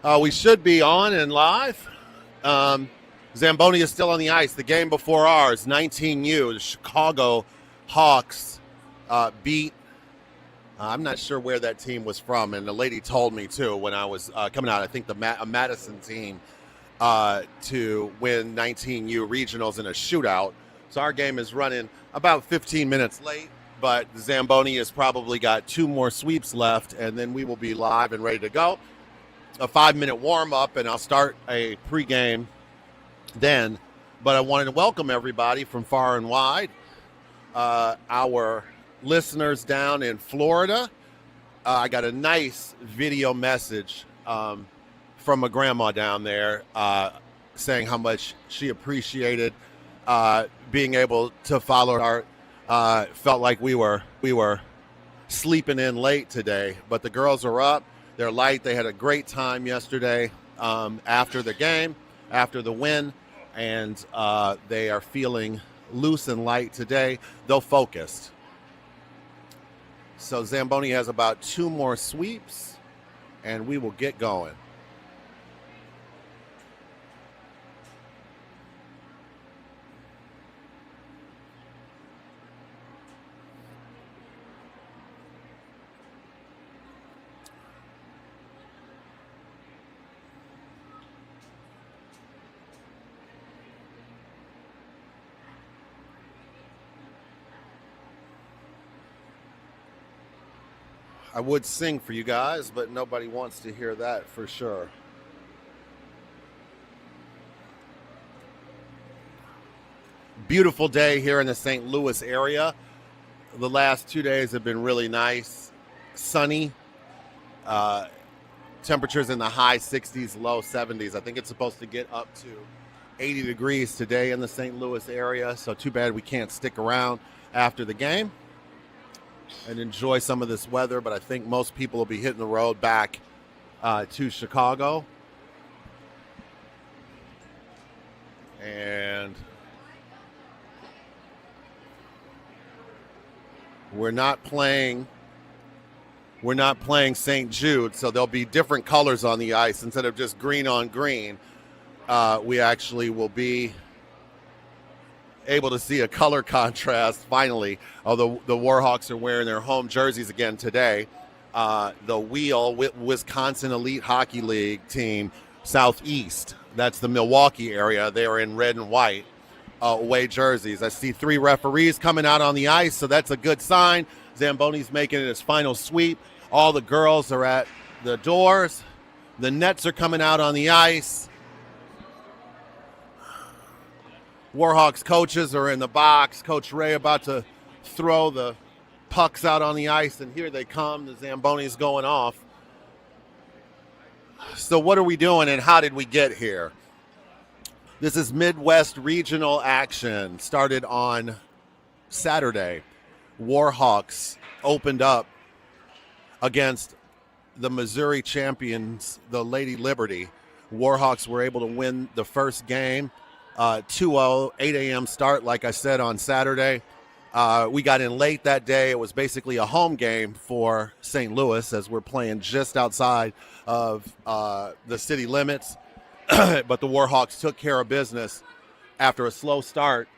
We should be on and live. Zamboni is still on the ice. The game before ours, 19U, the Chicago Hawks beat. I'm not sure where that team was from, and the lady told me too when I was coming out. I think a Madison team to win 19U regionals in a shootout. So our game is running about 15 minutes late, but Zamboni has probably got 2 more sweeps left, and then we will be live and ready to go. A 5-minute warm-up, and I'll start a pregame then. But I wanted to welcome everybody from far and wide. Our listeners down in Florida. I got a nice video message from a grandma down there saying how much she appreciated being able to follow our felt like we were sleeping in late today, but the girls are up. They're light. They had a great time yesterday after the game, after the win, and they are feeling loose and light today, though focused. So Zamboni has about 2 more sweeps, and we will get going. I would sing for you guys, but nobody wants to hear that for sure. Beautiful day here in the St. Louis area. The last 2 days have been really nice, sunny. Temperatures in the high 60s, low 70s. I think it's supposed to get up to 80 degrees today in the St. Louis area, so too bad we can't stick around after the game and enjoy some of this weather, but I think most people will be hitting the road back to Chicago. And we're not playing St. Jude, so there'll be different colors on the ice instead of just green on green. We actually will be able to see a color contrast finally, although the Warhawks are wearing their home jerseys again today. The WEHL, Wisconsin Elite Hockey League team, Southeast, that's the Milwaukee area. They are in red and white away jerseys. I see 3 referees coming out on the ice, so that's a good sign. Zamboni's making it his final sweep. All the girls are at the doors. The nets are coming out on the ice. Warhawks coaches are in the box. Coach Ray about to throw the pucks out on the ice, and here they come. The Zamboni's going off. So what are we doing, and how did we get here? This is Midwest regional action. Started on Saturday. Warhawks opened up against the Missouri champions, the Lady Liberty. Warhawks were able to win the first game. 2-0, 8 a.m. start, like I said, on Saturday. We got in late that day. It was basically a home game for St. Louis, as we're playing just outside of the city limits. But the Warhawks took care of business after a slow start.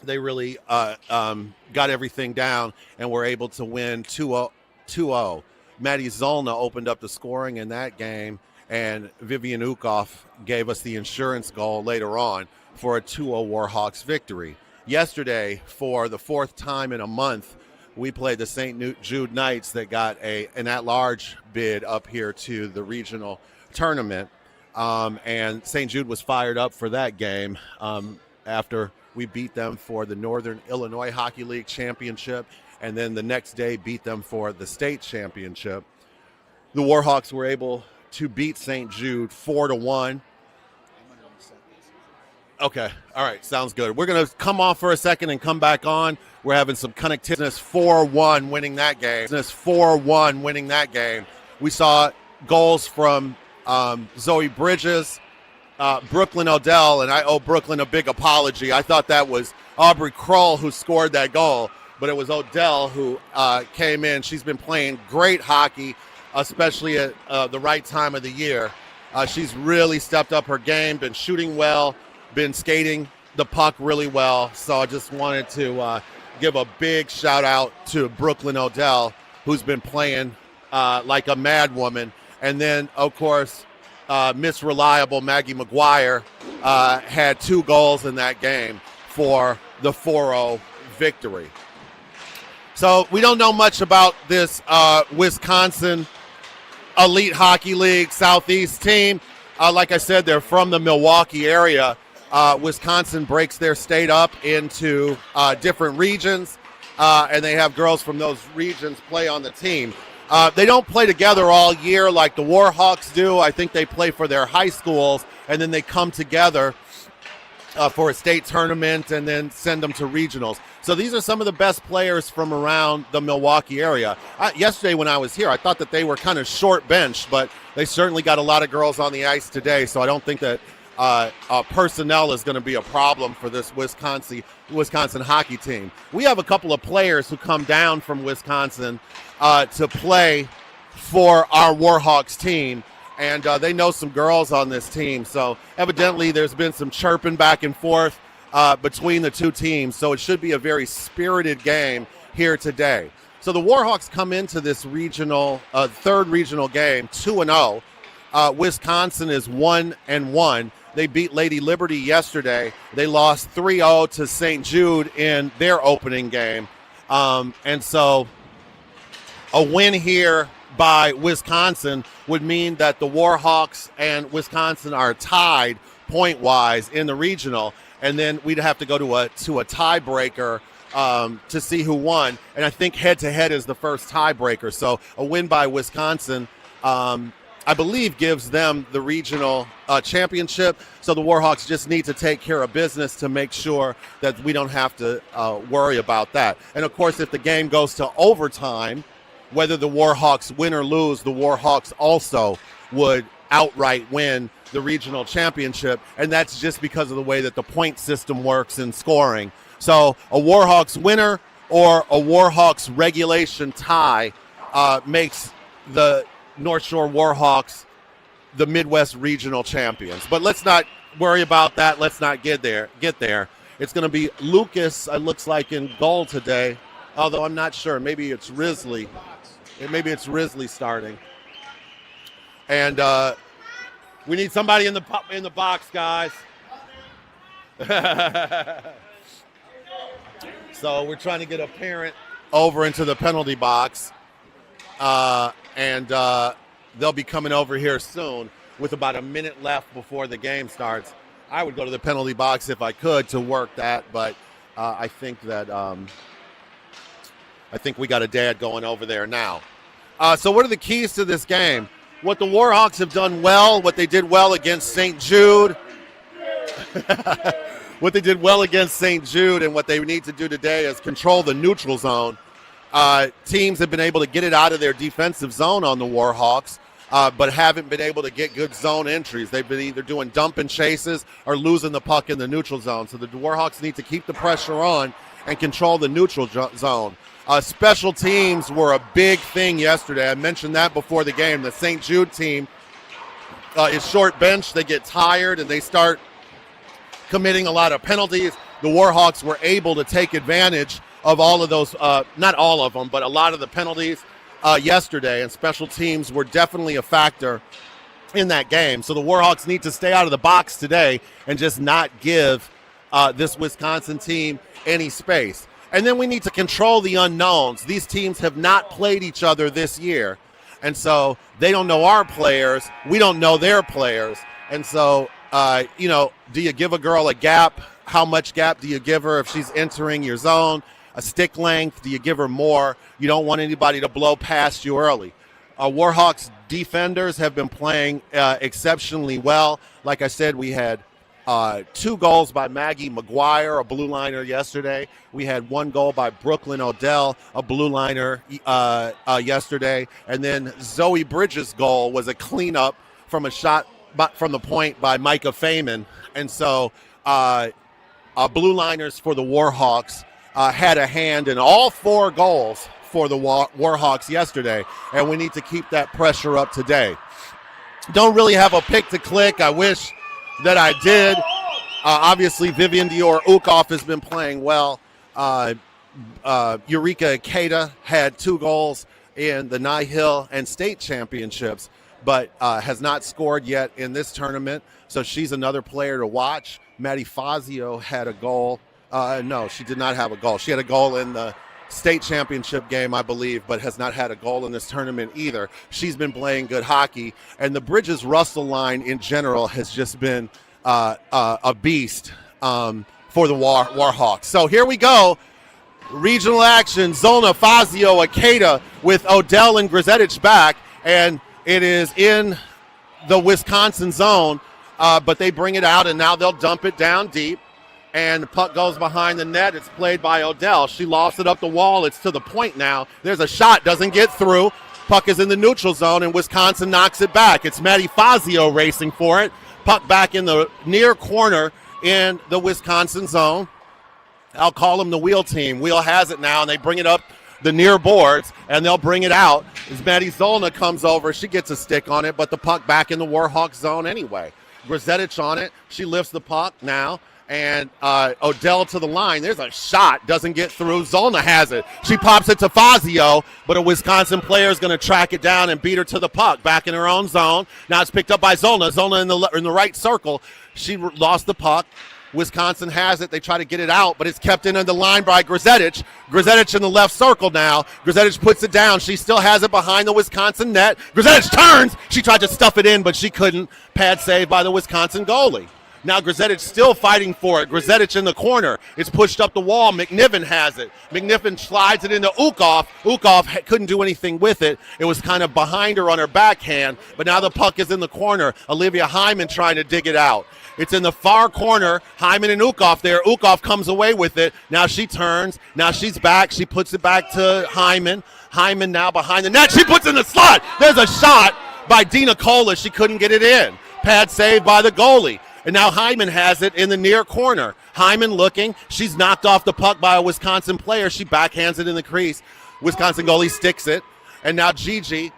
They really got everything down and were able to win 2-0. Maddie Zollner opened up the scoring in that game, and Vivian Ukoff gave us the insurance goal later on for a 2-0 Warhawks victory. Yesterday, for the 4th time in a month, we played the St. Jude Knights that got an at-large bid up here to the regional tournament. And St. Jude was fired up for that game after we beat them for the Northern Illinois Hockey League championship, and then the next day beat them for the state championship. The Warhawks were able to beat St. Jude 4-1. Okay, all right, sounds good. We're going to come off for a second and come back on. We're having some connectivity. 4-1 winning that game. 4-1 winning that game. We saw goals from Zoe Bridges, Brooklyn Odell, and I owe Brooklyn a big apology. I thought that was Aubrey Kroll who scored that goal, but it was Odell who came in. She's been playing great hockey, especially at the right time of the year. She's really stepped up her game, been shooting well, been skating the puck really well. So I just wanted to give a big shout out to Brooklyn Odell, who's been playing like a mad woman. And then, of course, Miss Reliable Maggie McGuire had 2 goals in that game for the 4-0 victory. So we don't know much about this Wisconsin Elite Hockey League Southeast team. Like I said, they're from the Milwaukee area. Wisconsin breaks their state up into different regions, and they have girls from those regions play on the team. They don't play together all year like the Warhawks do. I think they play for their high schools, and then they come together for a state tournament and then send them to regionals. So these are some of the best players from around the Milwaukee area. Yesterday when I was here, I thought that they were kind of short bench, but they certainly got a lot of girls on the ice today, so I don't think that personnel is going to be a problem for this Wisconsin hockey team. We have a couple of players who come down from Wisconsin to play for our Warhawks team, and they know some girls on this team. So evidently there's been some chirping back and forth between the two teams, so it should be a very spirited game here today. So the Warhawks come into this regional, third regional game 2-0. Wisconsin is 1-1. They beat Lady Liberty yesterday. They lost 3-0 to St. Jude in their opening game. And so a win here by Wisconsin would mean that the Warhawks and Wisconsin are tied point-wise in the regional. And then we'd have to go to a tiebreaker to see who won. And I think head-to-head is the first tiebreaker. So a win by Wisconsin, I believe, gives them the regional championship. So the Warhawks just need to take care of business to make sure that we don't have to worry about that. And, of course, if the game goes to overtime, whether the Warhawks win or lose, the Warhawks also would outright win the regional championship, and that's just because of the way that the point system works in scoring. So a Warhawks winner or a Warhawks regulation tie makes the North Shore Warhawks the Midwest regional champions. But let's not worry about that. Let's not get there. It's going to be Lucas, it looks like, in goal today, although I'm not sure. Maybe it's Risley. Maybe it's Risley starting. And we need somebody in the box, guys. So we're trying to get a parent over into the penalty box. And they'll be coming over here soon with about a minute left before the game starts. I would go to the penalty box if I could to work that, but I think we got a dad going over there now. So what are the keys to this game? What the Warhawks have done well, what they did well against St. Jude, what they did well against St. Jude, and what they need to do today is control the neutral zone. Teams have been able to get it out of their defensive zone on the Warhawks, but haven't been able to get good zone entries. They've been either doing dump and chases or losing the puck in the neutral zone. So the Warhawks need to keep the pressure on and control the neutral zone. Special teams were a big thing yesterday. I mentioned that before the game. The St. Jude team is short bench. They get tired and they start committing a lot of penalties. The Warhawks were able to take advantage of all of those, not all of them, but a lot of the penalties yesterday, and special teams were definitely a factor in that game. So the Warhawks need to stay out of the box today and just not give this Wisconsin team any space. And then we need to control the unknowns. These teams have not played each other this year, and so they don't know our players. We don't know their players. And so, do you give a girl a gap? How much gap do you give her if she's entering your zone? A stick length, do you give her more? You don't want anybody to blow past you early. Warhawks defenders have been playing exceptionally well. Like I said, we had 2 goals by Maggie McGuire, a blue liner yesterday. We had 1 goal by Brooklyn Odell, a blue liner yesterday. And then Zoe Bridges' goal was a cleanup from a shot from the point by Micah Feynman. And so blue liners for the Warhawks had a hand in all 4 goals for the Warhawks yesterday, and we need to keep that pressure up today. Don't really have a pick to click. I wish that I did. Obviously, Vivian Dior Ukhoff has been playing well. Eureka Ikeda had 2 goals in the WEHL and state championships, but has not scored yet in this tournament. So she's another player to watch. Maddie Fazio had a goal. No, she did not have a goal. She had a goal in the state championship game, I believe, but has not had a goal in this tournament either. She's been playing good hockey. And the Bridges-Russell line in general has just been a beast for the Warhawks. So here we go. Regional action, Zolna, Fazio, Ikeda with Odell and Grzetich back. And it is in the Wisconsin zone, but they bring it out, and now they'll dump it down deep. And the puck goes behind the net. It's played by Odell. She lofts it up the wall. It's to the point now. There's a shot. Doesn't get through. Puck is in the neutral zone, and Wisconsin knocks it back. It's Maddie Fazio racing for it. Puck back in the near corner in the Wisconsin zone. I'll call them the wheel team. Wheel has it now, and they bring it up the near boards, and they'll bring it out. As Maddie Zolna comes over, she gets a stick on it, but the puck back in the Warhawks zone anyway. Grzetich on it. She lifts the puck now. And Odell to the line. There's a shot. Doesn't get through. Zolna has it. She pops it to Fazio, but a Wisconsin player is going to track it down and beat her to the puck. Back in her own zone. Now it's picked up by Zolna. Zolna in the right circle. She lost the puck. Wisconsin has it. They try to get it out, but it's kept in on the line by Grzetich. Grzetich in the left circle now. Grzetich puts it down. She still has it behind the Wisconsin net. Grzetich turns. She tried to stuff it in, but she couldn't. Pad save by the Wisconsin goalie. Now Grzetich still fighting for it. Grzetich in the corner. It's pushed up the wall. McNiven has it. McNiven slides it into Ukhoff. Ukhoff couldn't do anything with it. It was kind of behind her on her backhand, but now the puck is in the corner. Olivia Hyman trying to dig it out. It's in the far corner. Hyman and Ukhoff there. Ukhoff comes away with it. Now she turns. Now she's back. She puts it back to Hyman. Hyman now behind the net. She puts it in the slot. There's a shot by Dina Cola. She couldn't get it in. Pad save by the goalie. And now Hyman has it in the near corner. Hyman looking. She's knocked off the puck by a Wisconsin player. She backhands it in the crease. Wisconsin goalie sticks it. And now Gigi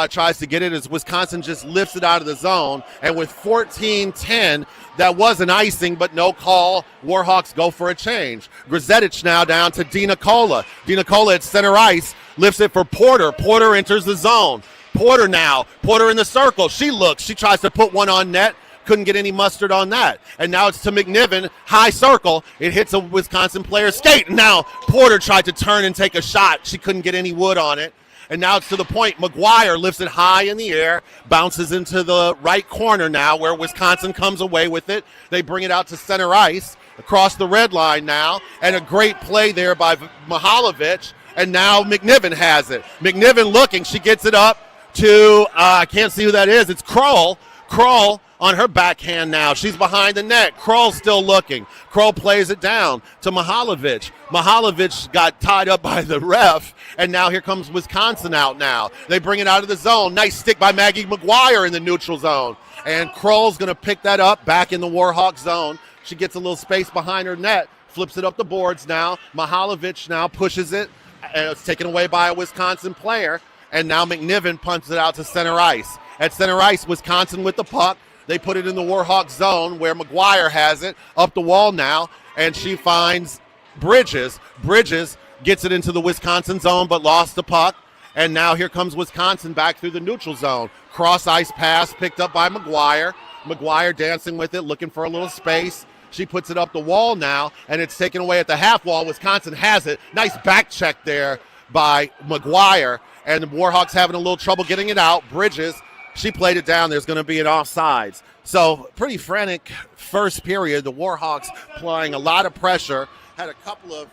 tries to get it as Wisconsin just lifts it out of the zone. And with 14-10, that was an icing, but no call. Warhawks go for a change. Grzetich now down to Dina Cola. Dina Cola at center ice. Lifts it for Porter. Porter enters the zone. Porter now. Porter in the circle. She looks. She tries to put one on net. Couldn't get any mustard on that. And now it's to McNiven, high circle. It hits a Wisconsin player's skate. And now Porter tried to turn and take a shot. She couldn't get any wood on it. And now it's to the point. McGuire lifts it high in the air, bounces into the right corner now where Wisconsin comes away with it. They bring it out to center ice, across the red line now. And a great play there by Mihalovic. And now McNiven has it. McNiven looking. She gets it up to, I can't see who that is. It's Kroll. Kroll on her backhand now. She's behind the net. Kroll's still looking. Kroll plays it down to Mihalovic. Mihalovic got tied up by the ref, and now here comes Wisconsin out now. They bring it out of the zone. Nice stick by Maggie McGuire in the neutral zone. And Kroll's going to pick that up back in the Warhawk zone. She gets a little space behind her net, flips it up the boards now. Mihalovic now pushes it, and it's taken away by a Wisconsin player. And now McNiven punts it out to center ice. At center ice, Wisconsin with the puck. They put it in the Warhawk zone where McGuire has it, up the wall now, and she finds Bridges. Bridges gets it into the Wisconsin zone but lost the puck, and now here comes Wisconsin back through the neutral zone. Cross-ice pass picked up by McGuire. McGuire dancing with it, looking for a little space. She puts it up the wall now, and it's taken away at the half wall. Wisconsin has it. Nice back check there by McGuire, and the Warhawks having a little trouble getting it out. Bridges, she played it down. There's going to be an offsides. So pretty frantic first period. The Warhawks applying a lot of pressure. Had a couple of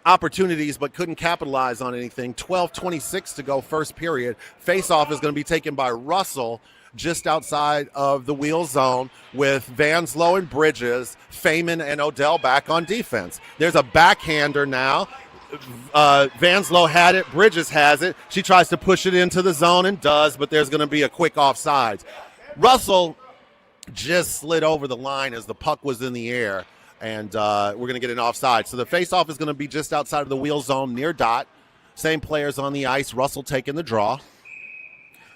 opportunities but couldn't capitalize on anything. 12:26 to go first period. Face-off is going to be taken by Russell just outside of the wheel zone with Vanslow and Bridges, Feynman and Odell back on defense. There's a backhander now. Vanslow had it. Bridges has it. She tries to push it into the zone and does, but there's going to be a quick offsides. Russell just slid over the line as the puck was in the air, and we're going to get an offside. So the faceoff is going to be just outside of the wheel zone near dot. Same players on the ice. Russell taking the draw.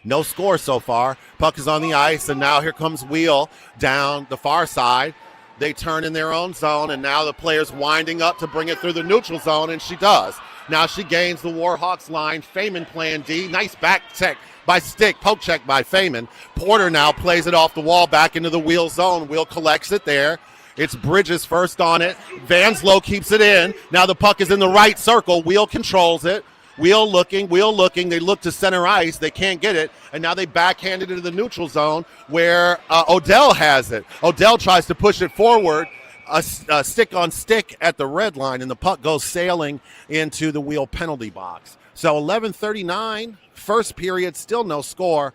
No score so far. Puck is on the ice, and now here comes WEHL down the far side. They turn in their own zone, and now the player's winding up to bring it through the neutral zone, and she does. Now she gains the Warhawks line. Feynman playing D. Nice back check by Stick. Poke check by Feynman. Porter now plays it off the wall back into the WEHL zone. WEHL collects it there. It's Bridges first on it. Vanslow keeps it in. Now the puck is in the right circle. WEHL controls it. WEHL looking. They look to center ice. They can't get it. And now they backhand it into the neutral zone where Odell has it. Odell tries to push it forward. A stick on stick at the red line, and the puck goes sailing into the WEHL penalty box. So 11:39, first period, still no score.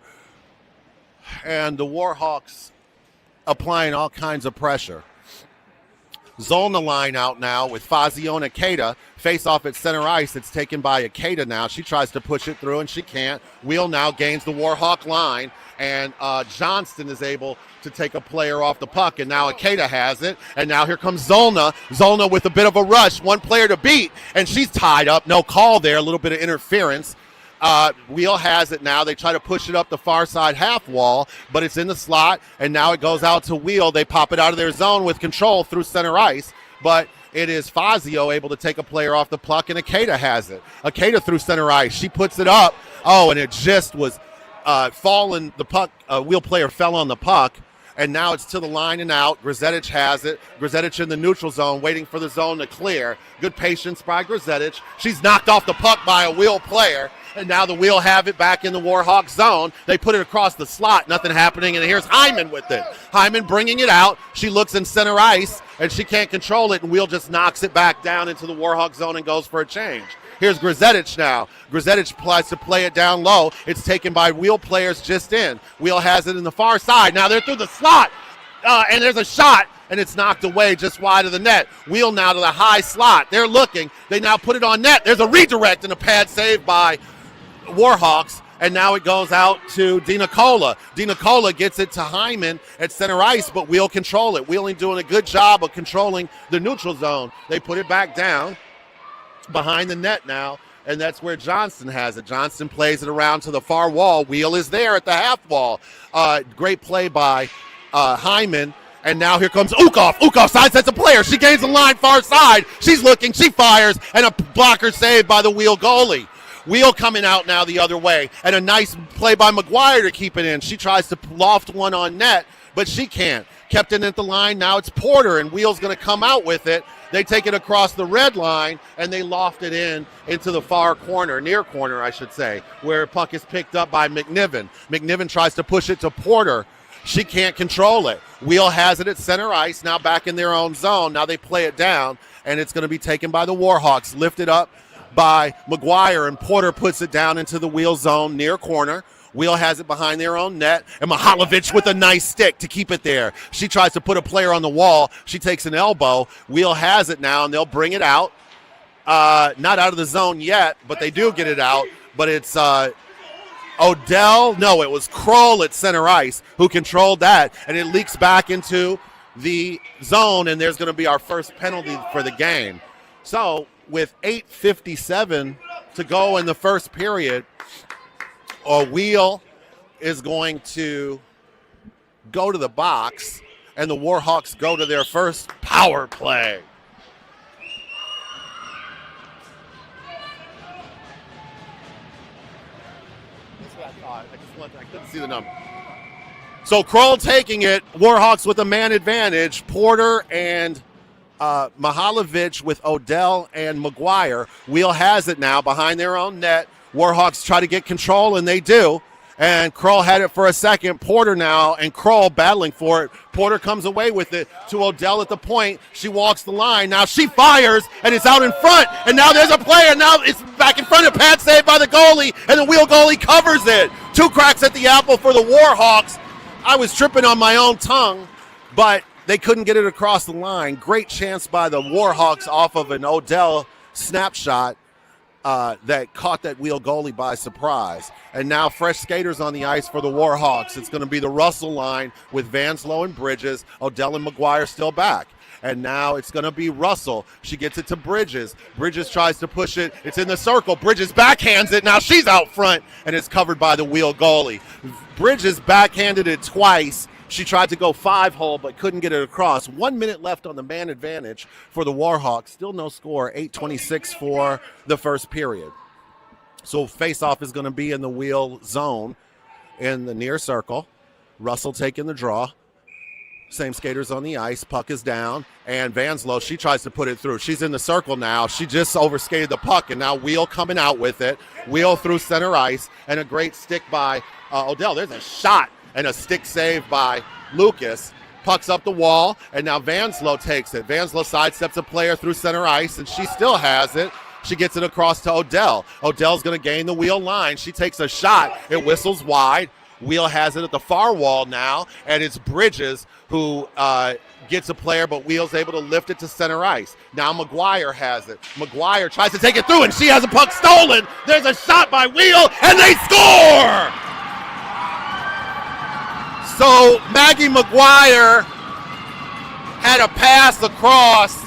And the Warhawks applying all kinds of pressure. Zolna line out now with Fazio and Akeda. Face off at center ice. It's taken by Akeda now. She tries to push it through, and she can't. WEHL now gains the Warhawk line, and Johnston is able to take a player off the puck, and now Akeda has it. And now here comes Zolna. Zolna with a bit of a rush. One player to beat, and she's tied up. No call there. A little bit of interference. WEHL has it now. They try to push it up the far side half wall, but it's in the slot, and now it goes out to WEHL. They pop it out of their zone with control through center ice, but it is Fazio able to take a player off the puck, and Akeda has it. Akeda through center ice. She puts it up. Oh, and it just was falling. The puck, WEHL player fell on the puck, and now it's to the line and out. Grzetic has it. Grzetic in the neutral zone, waiting for the zone to clear. Good patience by Grzetic. She's knocked off the puck by a WEHL player. And now the WEHL have it back in the Warhawk zone. They put it across the slot. Nothing happening. And here's Hyman with it. Hyman bringing it out. She looks in center ice, and she can't control it. And WEHL just knocks it back down into the Warhawk zone and goes for a change. Here's Grzetic now. Grzetic tries to play it down low. It's taken by WEHL players just in. WEHL has it in the far side. Now they're through the slot. And there's a shot. And it's knocked away just wide of the net. WEHL now to the high slot. They're looking. They now put it on net. There's a redirect and a pad save by Warhawks, and now it goes out to DiNicola. DiNicola gets it to Hyman at center ice, but WEHL control it. WEHL doing a good job of controlling the neutral zone. They put it back down behind the net now, and that's where Johnston has it. Johnston plays it around to the far wall. WEHL is there at the half wall. Great play by Hyman. And now here comes Ukov. Ukov sidesets a player. She gains the line far side. She's looking. She fires, and a blocker saved by the WEHL goalie. WEHL coming out now the other way, and a nice play by McGuire to keep it in. She tries to loft one on net, but she can't. Kept it at the line. Now it's Porter, and WEHL's going to come out with it. They take it across the red line, and they loft it in into the far corner, near corner, I should say, where puck is picked up by McNiven. McNiven tries to push it to Porter. She can't control it. WEHL has it at center ice, now back in their own zone. Now they play it down, and it's going to be taken by the Warhawks. Lifted up by McGuire, and Porter puts it down into the WEHL zone near corner. WEHL has it behind their own net, and Mihalovic with a nice stick to keep it there. She tries to put a player on the wall. She takes an elbow. WEHL has it now, and they'll bring it out. Not out of the zone yet, but they do get it out. But it's Odell. No, it was Kroll at center ice who controlled that, and it leaks back into the zone, and there's going to be our first penalty for the game. So with 8:57 to go in the first period, WEHL is going to go to the box, and the Warhawks go to their first power play. That's what I thought. I couldn't see the number. So Kroll taking it, Warhawks with a man advantage. Porter and Mihalovic with Odell and McGuire. WEHL has it now behind their own net. Warhawks try to get control, and they do. And Kroll had it for a second. Porter now and Kroll battling for it. Porter comes away with it to Odell at the point. She walks the line. Now she fires, and it's out in front. And now there's a player. Now it's back in front of pad saved by the goalie, and the WEHL goalie covers it. 2 cracks at the apple for the Warhawks. I was tripping on my own tongue, but they couldn't get it across the line. Great chance by the Warhawks off of an Odell snapshot that caught that WEHL goalie by surprise. And now fresh skaters on the ice for the Warhawks. It's going to be the Russell line with Vanslow and Bridges, Odell and McGuire still back. And now it's going to be Russell. She gets it to Bridges. Bridges tries to push it. It's in the circle. Bridges backhands it. Now she's out front, and it's covered by the wheel goalie. Bridges backhanded it twice. She tried to go 5-hole, but couldn't get it across. 1 minute left on the man advantage for the Warhawks. Still no score, 8:26 for the first period. So face-off is going to be in the wheel zone in the near circle. Russell taking the draw. Same skaters on the ice. Puck is down. And Vanslow, she tries to put it through. She's in the circle now. She just overskated the puck, and now Wheel coming out with it. Wheel through center ice, and a great stick by Odell. There's a shot and a stick save by Lucas. Puck's up the wall, and now Vanslow takes it. Vanslow sidesteps a player through center ice, and she still has it. She gets it across to Odell. Odell's going to gain the Wheel line. She takes a shot. It whistles wide. Wheel has it at the far wall now, and it's Bridges who gets a player, but Wheel's able to lift it to center ice. Now McGuire has it. McGuire tries to take it through, and she has a puck stolen. There's a shot by Wheel, and they score! So Maggie McGuire had a pass across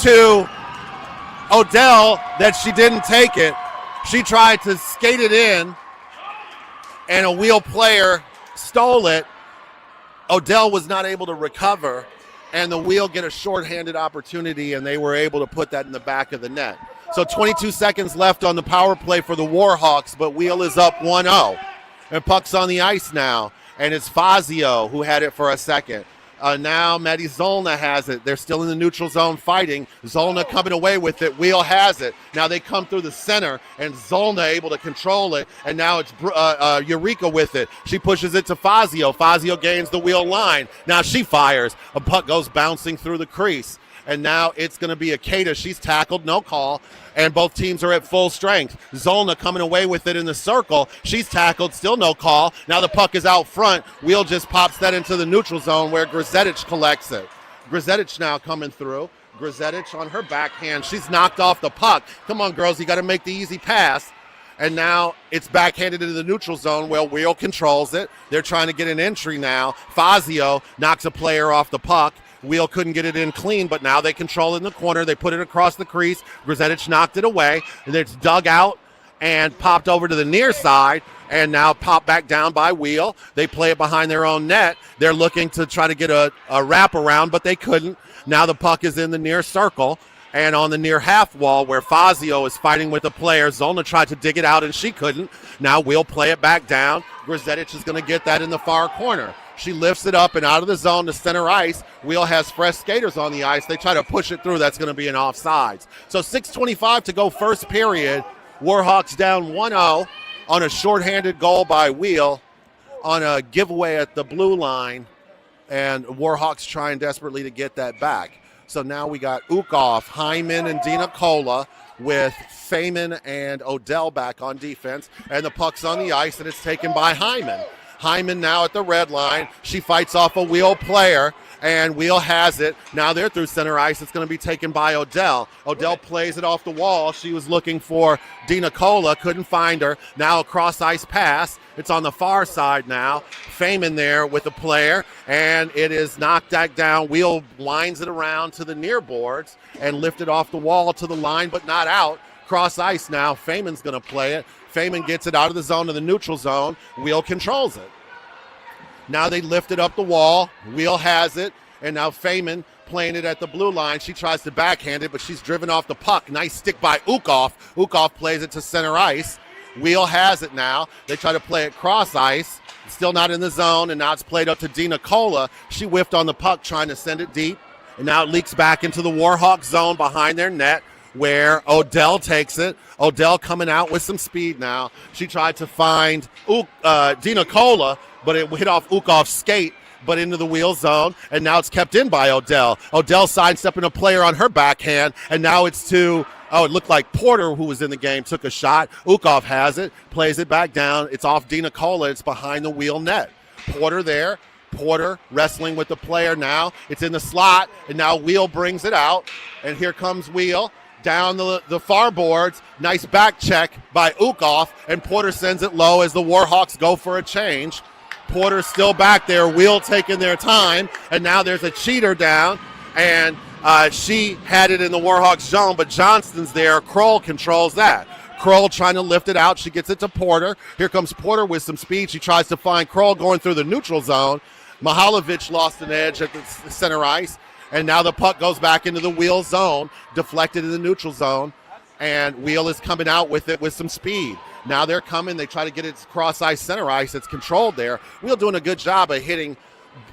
to Odell that she didn't take it. She tried to skate it in, and a Wheel player stole it. Odell was not able to recover, and the Wheel get a shorthanded opportunity, and they were able to put that in the back of the net. So 22 seconds left on the power play for the Warhawks, but Wheel is up 1-0. And puck's on the ice now, and it's Fazio who had it for a second. Now Maddie Zolna has it. They're still in the neutral zone fighting. Zolna coming away with it. Wheel has it. Now they come through the center, and Zolna able to control it. And now it's Eureka with it. She pushes it to Fazio. Fazio gains the Wheel line. Now she fires. A puck goes bouncing through the crease. And now it's going to be Akeda. She's tackled, no call. And both teams are at full strength. Zolna coming away with it in the circle. She's tackled, still no call. Now the puck is out front. Wheel just pops that into the neutral zone where Grzetic collects it. Grzetic now coming through. Grzetic on her backhand. She's knocked off the puck. Come on, girls, you got to make the easy pass. And now it's backhanded into the neutral zone where Wheel controls it. They're trying to get an entry now. Fazio knocks a player off the puck. Wheel couldn't get it in clean, but now they control it in the corner. They put it across the crease. Grzetic knocked it away. And it's dug out and popped over to the near side, and now popped back down by Wheel. They play it behind their own net. They're looking to try to get a wrap around, but they couldn't. Now the puck is in the near circle and on the near half wall where Fazio is fighting with a player. Zolna tried to dig it out, and she couldn't. Now Wheel play it back down. Grzetic is going to get that in the far corner. She lifts it up and out of the zone to center ice. Wheel has fresh skaters on the ice. They try to push it through. That's going to be an offsides. So 6:25 to go first period. Warhawks down 1-0 on a shorthanded goal by Wheel on a giveaway at the blue line. And Warhawks trying desperately to get that back. So now we got Ukov, Hyman, and Dina Kola with Feynman and Odell back on defense. And the puck's on the ice, and it's taken by Hyman. Hyman now at the red line. She fights off a Wheel player, and Wheel has it. Now they're through center ice. It's going to be taken by Odell. Odell plays it off the wall. She was looking for Dina Kola, couldn't find her. Now a cross-ice pass. It's on the far side now. Feynman there with the player, and it is knocked back down. Wheel winds it around to the near boards and lifted off the wall to the line, but not out. Cross ice now. Feynman's going to play it. Feynman gets it out of the zone to the neutral zone. Wheel controls it. Now they lift it up the wall. Wheel has it, and now Feynman playing it at the blue line. She tries to backhand it, but she's driven off the puck. Nice stick by Ukov. Ukov plays it to center ice. Wheel has it now. They try to play it cross ice. Still not in the zone, and now it's played up to Dina Kola. She whiffed on the puck trying to send it deep, and now it leaks back into the Warhawk zone behind their net where Odell takes it. Odell coming out with some speed now. She tried to find Dina Kola, but it hit off Ukov's skate, but into the Wheel zone, and now it's kept in by Odell. Odell sidestepping a player on her backhand, and now it's to, it looked like Porter, who was in the game, took a shot. Ukov has it, plays it back down. It's off Dina Kola. It's behind the Wheel net. Porter there. Porter wrestling with the player now. It's in the slot, and now Wheel brings it out, and here comes Wheel. Down the far boards, nice back check by Ukov, and Porter sends it low as the Warhawks go for a change. Porter's still back there, Wheel taking their time, and now there's a cheater down, And she had it in the Warhawks zone, but Johnston's there. Kroll controls that. Kroll trying to lift it out. She gets it to Porter. Here comes Porter with some speed. She tries to find Kroll going through the neutral zone. Mihalovic lost an edge at the center ice. And now the puck goes back into the WEHL zone, deflected in the neutral zone. And WEHL is coming out with it with some speed. Now they're coming. They try to get it cross ice, center ice. It's controlled there. WEHL doing a good job of hitting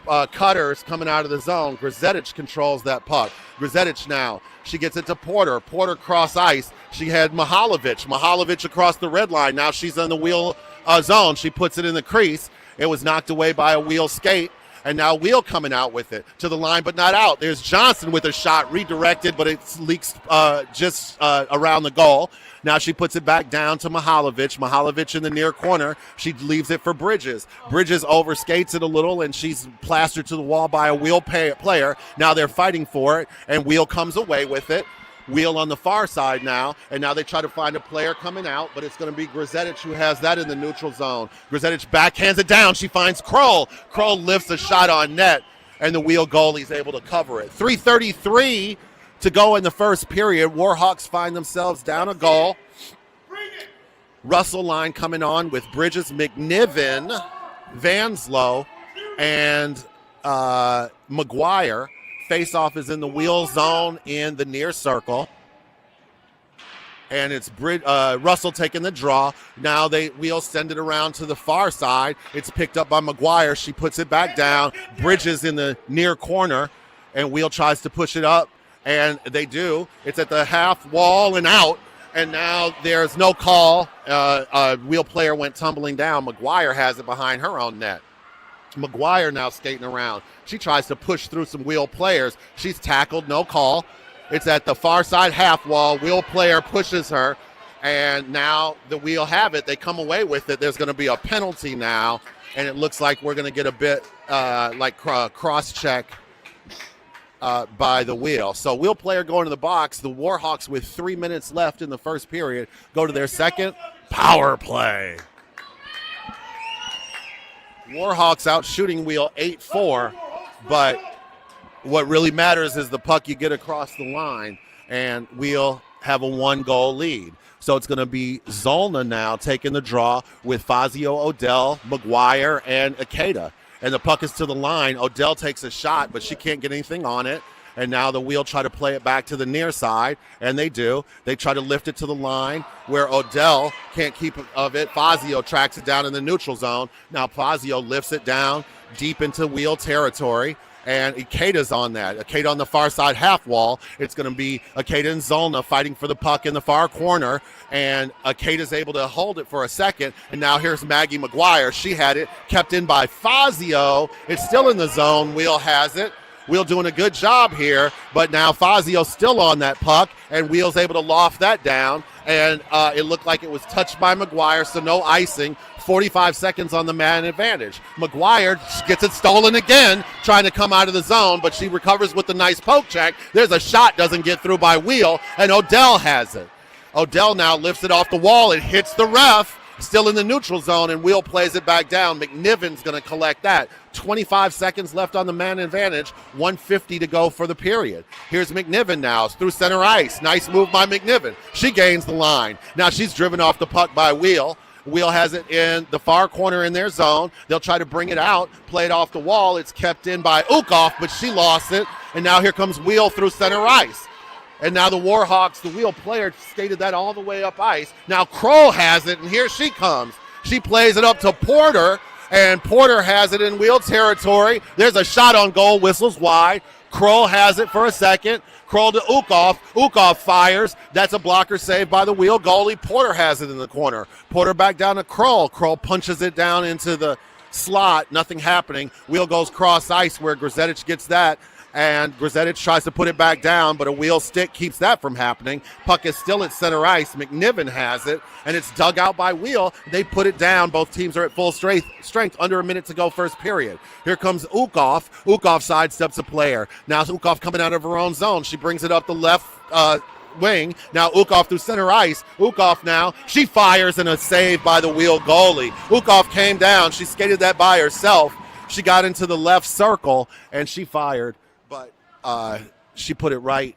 cutters coming out of the zone. Grzetic controls that puck. Grzetic now, she gets it to Porter. Porter cross ice. She had Mihalovic. Mihalovic across the red line. Now she's in the WEHL zone. She puts it in the crease. It was knocked away by a WEHL skate. And now WEHL coming out with it to the line, but not out. There's Johnson with a shot redirected, but it leaks just around the goal. Now she puts it back down to Mihalovic. Mihalovic in the near corner. She leaves it for Bridges. Bridges overskates it a little, and she's plastered to the wall by a WEHL player. Now they're fighting for it, and WEHL comes away with it. WEHL on the far side now, and now they try to find a player coming out, but it's going to be Grzetic who has that in the neutral zone. Grzetic backhands it down. She finds Kroll. Kroll lifts a shot on net, and the WEHL goalie's able to cover it. 3:33 to go in the first period. Warhawks find themselves down a goal. Russell line coming on with Bridges, McNiven, Vanslow, and McGuire. Face-off is in the WEHL zone in the near circle. And it's Russell taking the draw. Now WEHL send it around to the far side. It's picked up by McGuire. She puts it back down. Bridges in the near corner. And WEHL tries to push it up. And they do. It's at the half wall and out. And now there's no call. A WEHL player went tumbling down. McGuire has it behind her own net. McGuire now skating around. She tries to push through some WEHL players. She's tackled, no call. It's at the far side half wall. WEHL player pushes her, and now the WEHL have it. They come away with it. There's going to be a penalty now, and it looks like we're going to get a bit cross-check by the WEHL. So WEHL player going to the box. The Warhawks, with 3 minutes left in the first period, go to their second power play. Warhawks out shooting WEHL 8-4, but what really matters is the puck you get across the line, and WEHL have a 1-goal lead. So it's going to be Zollner now taking the draw with Fazio, Odell, McGuire, and Ikeda. And the puck is to the line. Odell takes a shot, but she can't get anything on it. And now the WEHL try to play it back to the near side, and they do. They try to lift it to the line where Odell can't keep of it. Fazio tracks it down in the neutral zone. Now Fazio lifts it down deep into WEHL territory, and Ikeda's on that. Ikeda on the far side half wall. It's going to be Ikeda and Zollner fighting for the puck in the far corner, and Ikeda's able to hold it for a second, and now here's Maggie McGuire. She had it, kept in by Fazio. It's still in the zone. WEHL has it. WEHL doing a good job here, but now Fazio's still on that puck, and WEHL's able to loft that down, and it looked like it was touched by McGuire, so no icing. 45 seconds on the man advantage. McGuire gets it stolen again, trying to come out of the zone, but she recovers with a nice poke check. There's a shot, doesn't get through by WEHL, and Odell has it. Odell now lifts it off the wall. It hits the ref. Still in the neutral zone, and WEHL plays it back down. McNiven's going to collect that. 25 seconds left on the man advantage. 1:50 to go for the period. Here's McNiven now. It's through center ice. Nice move by McNiven. She gains the line. Now she's driven off the puck by WEHL. WEHL has it in the far corner in their zone. They'll try to bring it out, play it off the wall. It's kept in by Ukoff, but she lost it. And now here comes WEHL through center ice. And now the Warhawks, the WEHL player, skated that all the way up ice. Now Kroll has it, and here she comes. She plays it up to Porter, and Porter has it in WEHL territory. There's a shot on goal, whistles wide. Kroll has it for a second. Kroll to Ukoff. Ukoff fires. That's a blocker save by the WEHL goalie. Porter has it in the corner. Porter back down to Kroll. Kroll punches it down into the slot. Nothing happening. WEHL goes cross ice where Grzetic gets that. And Grzetic tries to put it back down, but a WEHL stick keeps that from happening. Puck is still at center ice. McNiven has it, and it's dug out by WEHL. They put it down. Both teams are at full strength. Under a minute to go first period. Here comes Ukoff. Ukoff sidesteps a player. Now Ukoff coming out of her own zone. She brings it up the left wing. Now Ukoff through center ice. Ukoff now. She fires, and a save by the WEHL goalie. Ukoff came down. She skated that by herself. She got into the left circle, and she fired. But she put it right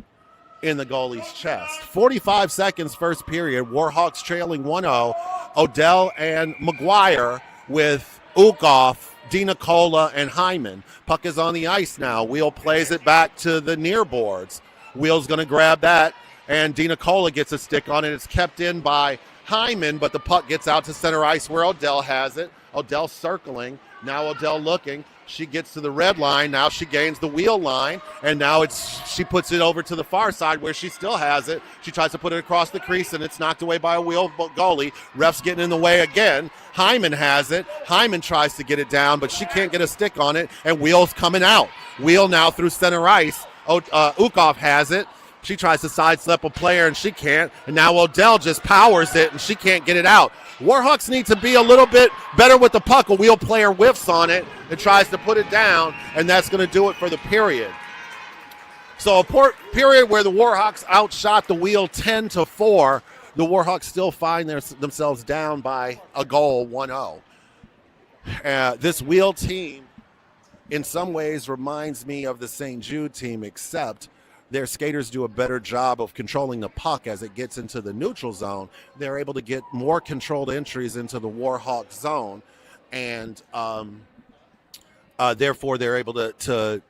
in the goalie's chest. 45 seconds first period. Warhawks trailing 1-0. Odell and McGuire with Ukoff, DiNicola, and Hyman. Puck is on the ice now. Wheel plays it back to the near boards. Wheel's going to grab that, and DiNicola gets a stick on it. It's kept in by Hyman, but the puck gets out to center ice where Odell has it. Odell circling. Now Odell looking. She gets to the red line. Now she gains the wheel line, and now she puts it over to the far side where she still has it. She tries to put it across the crease, and it's knocked away by a wheel goalie. Ref's getting in the way again. Hyman has it. Hyman tries to get it down, but she can't get a stick on it, and Wheel's coming out. Wheel now through center ice. Ukoff has it. She tries to sidestep a player, and she can't. And now Odell just powers it, and she can't get it out. Warhawks need to be a little bit better with the puck. A Wheel player whiffs on it and tries to put it down, and that's going to do it for the period. So a period where the Warhawks outshot the Wheel 10-4. The Warhawks still find themselves down by a goal, 1-0. This Wheel team, in some ways, reminds me of the St. Jude team, except their skaters do a better job of controlling the puck as it gets into the neutral zone. They're able to get more controlled entries into the Warhawk zone, and therefore they're able to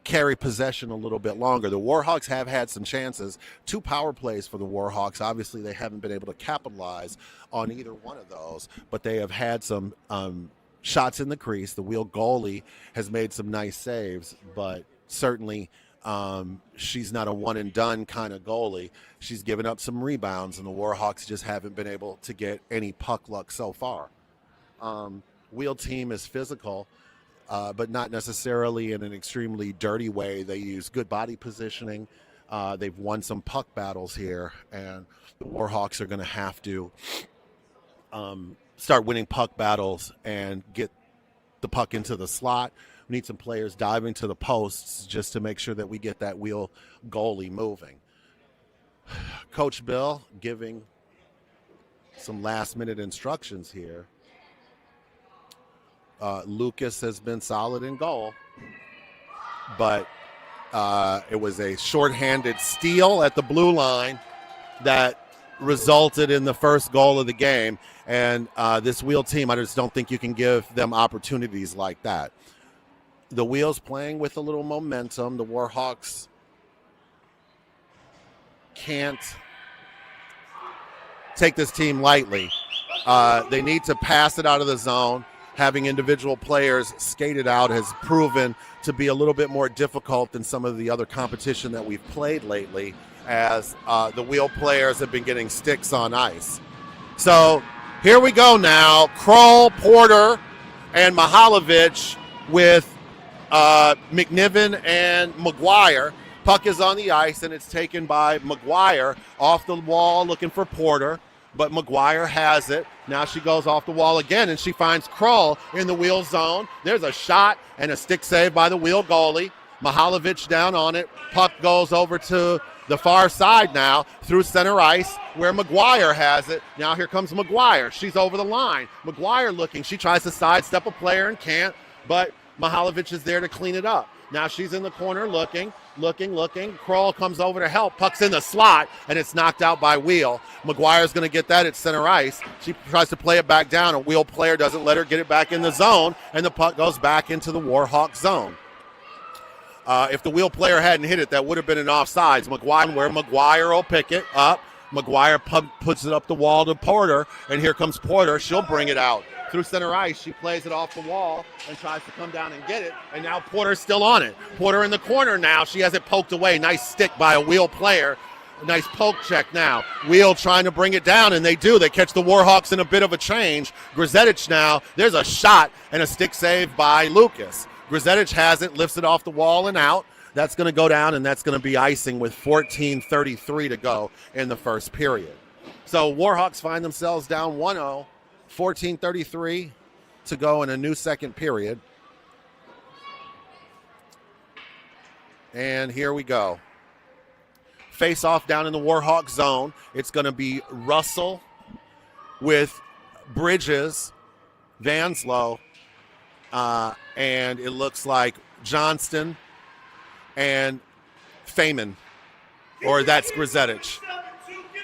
carry possession a little bit longer. The Warhawks have had some chances. 2 power plays for the Warhawks. Obviously, they haven't been able to capitalize on either one of those, but they have had some shots in the crease. The Wheel goalie has made some nice saves, but certainly she's not a one-and-done kind of goalie. She's given up some rebounds, and the Warhawks just haven't been able to get any puck luck so far. Wheel team is physical, but not necessarily in an extremely dirty way. They use good body positioning. They've won some puck battles here, and the Warhawks are going to have to start winning puck battles and get the puck into the slot. We need some players diving to the posts just to make sure that we get that Wheel goalie moving. Coach Bill giving some last-minute instructions here. Lucas has been solid in goal, but it was a shorthanded steal at the blue line that resulted in the first goal of the game. And this Wheel team, I just don't think you can give them opportunities like that. The Wheel's playing with a little momentum. The Warhawks can't take this team lightly. They need to pass it out of the zone. Having individual players skated out has proven to be a little bit more difficult than some of the other competition that we've played lately, as the Wheel players have been getting sticks on ice. So here we go now. Kroll, Porter, and Mihalovic with McNiven and McGuire. Puck is on the ice, and it's taken by McGuire off the wall looking for Porter, but McGuire has it. Now she goes off the wall again, and she finds Kroll in the Wheel zone. There's a shot and a stick save by the Wheel goalie. Mihalovic down on it. Puck goes over to the far side now through center ice where McGuire has it. Now here comes McGuire. She's over the line. McGuire looking. She tries to sidestep a player and can't, but Mihalovic is there to clean it up. Now she's in the corner looking. Kroll comes over to help. Puck's in the slot, and it's knocked out by Wheel. McGuire's going to get that at center ice. She tries to play it back down. A Wheel player doesn't let her get it back in the zone, and the puck goes back into the Warhawk zone. If the Wheel player hadn't hit it, that would have been an offsides. McGuire will pick it up. McGuire puts it up the wall to Porter, and here comes Porter. She'll bring it out. Through center ice, she plays it off the wall and tries to come down and get it, and now Porter's still on it. Porter in the corner now. She has it poked away. Nice stick by a Wheel player. A nice poke check now. Wheel trying to bring it down, and they do. They catch the Warhawks in a bit of a change. Grzetic now. There's a shot and a stick save by Lucas. Grzetic has it, lifts it off the wall and out. That's going to go down, and that's going to be icing with 14:33 to go in the first period. So Warhawks find themselves down 1-0. 14:33 to go in a new second period. And here we go. Face off down in the Warhawk zone. It's going to be Russell with Bridges, Vanslow, and it looks like Johnston and Feynman, or that's Grzetic.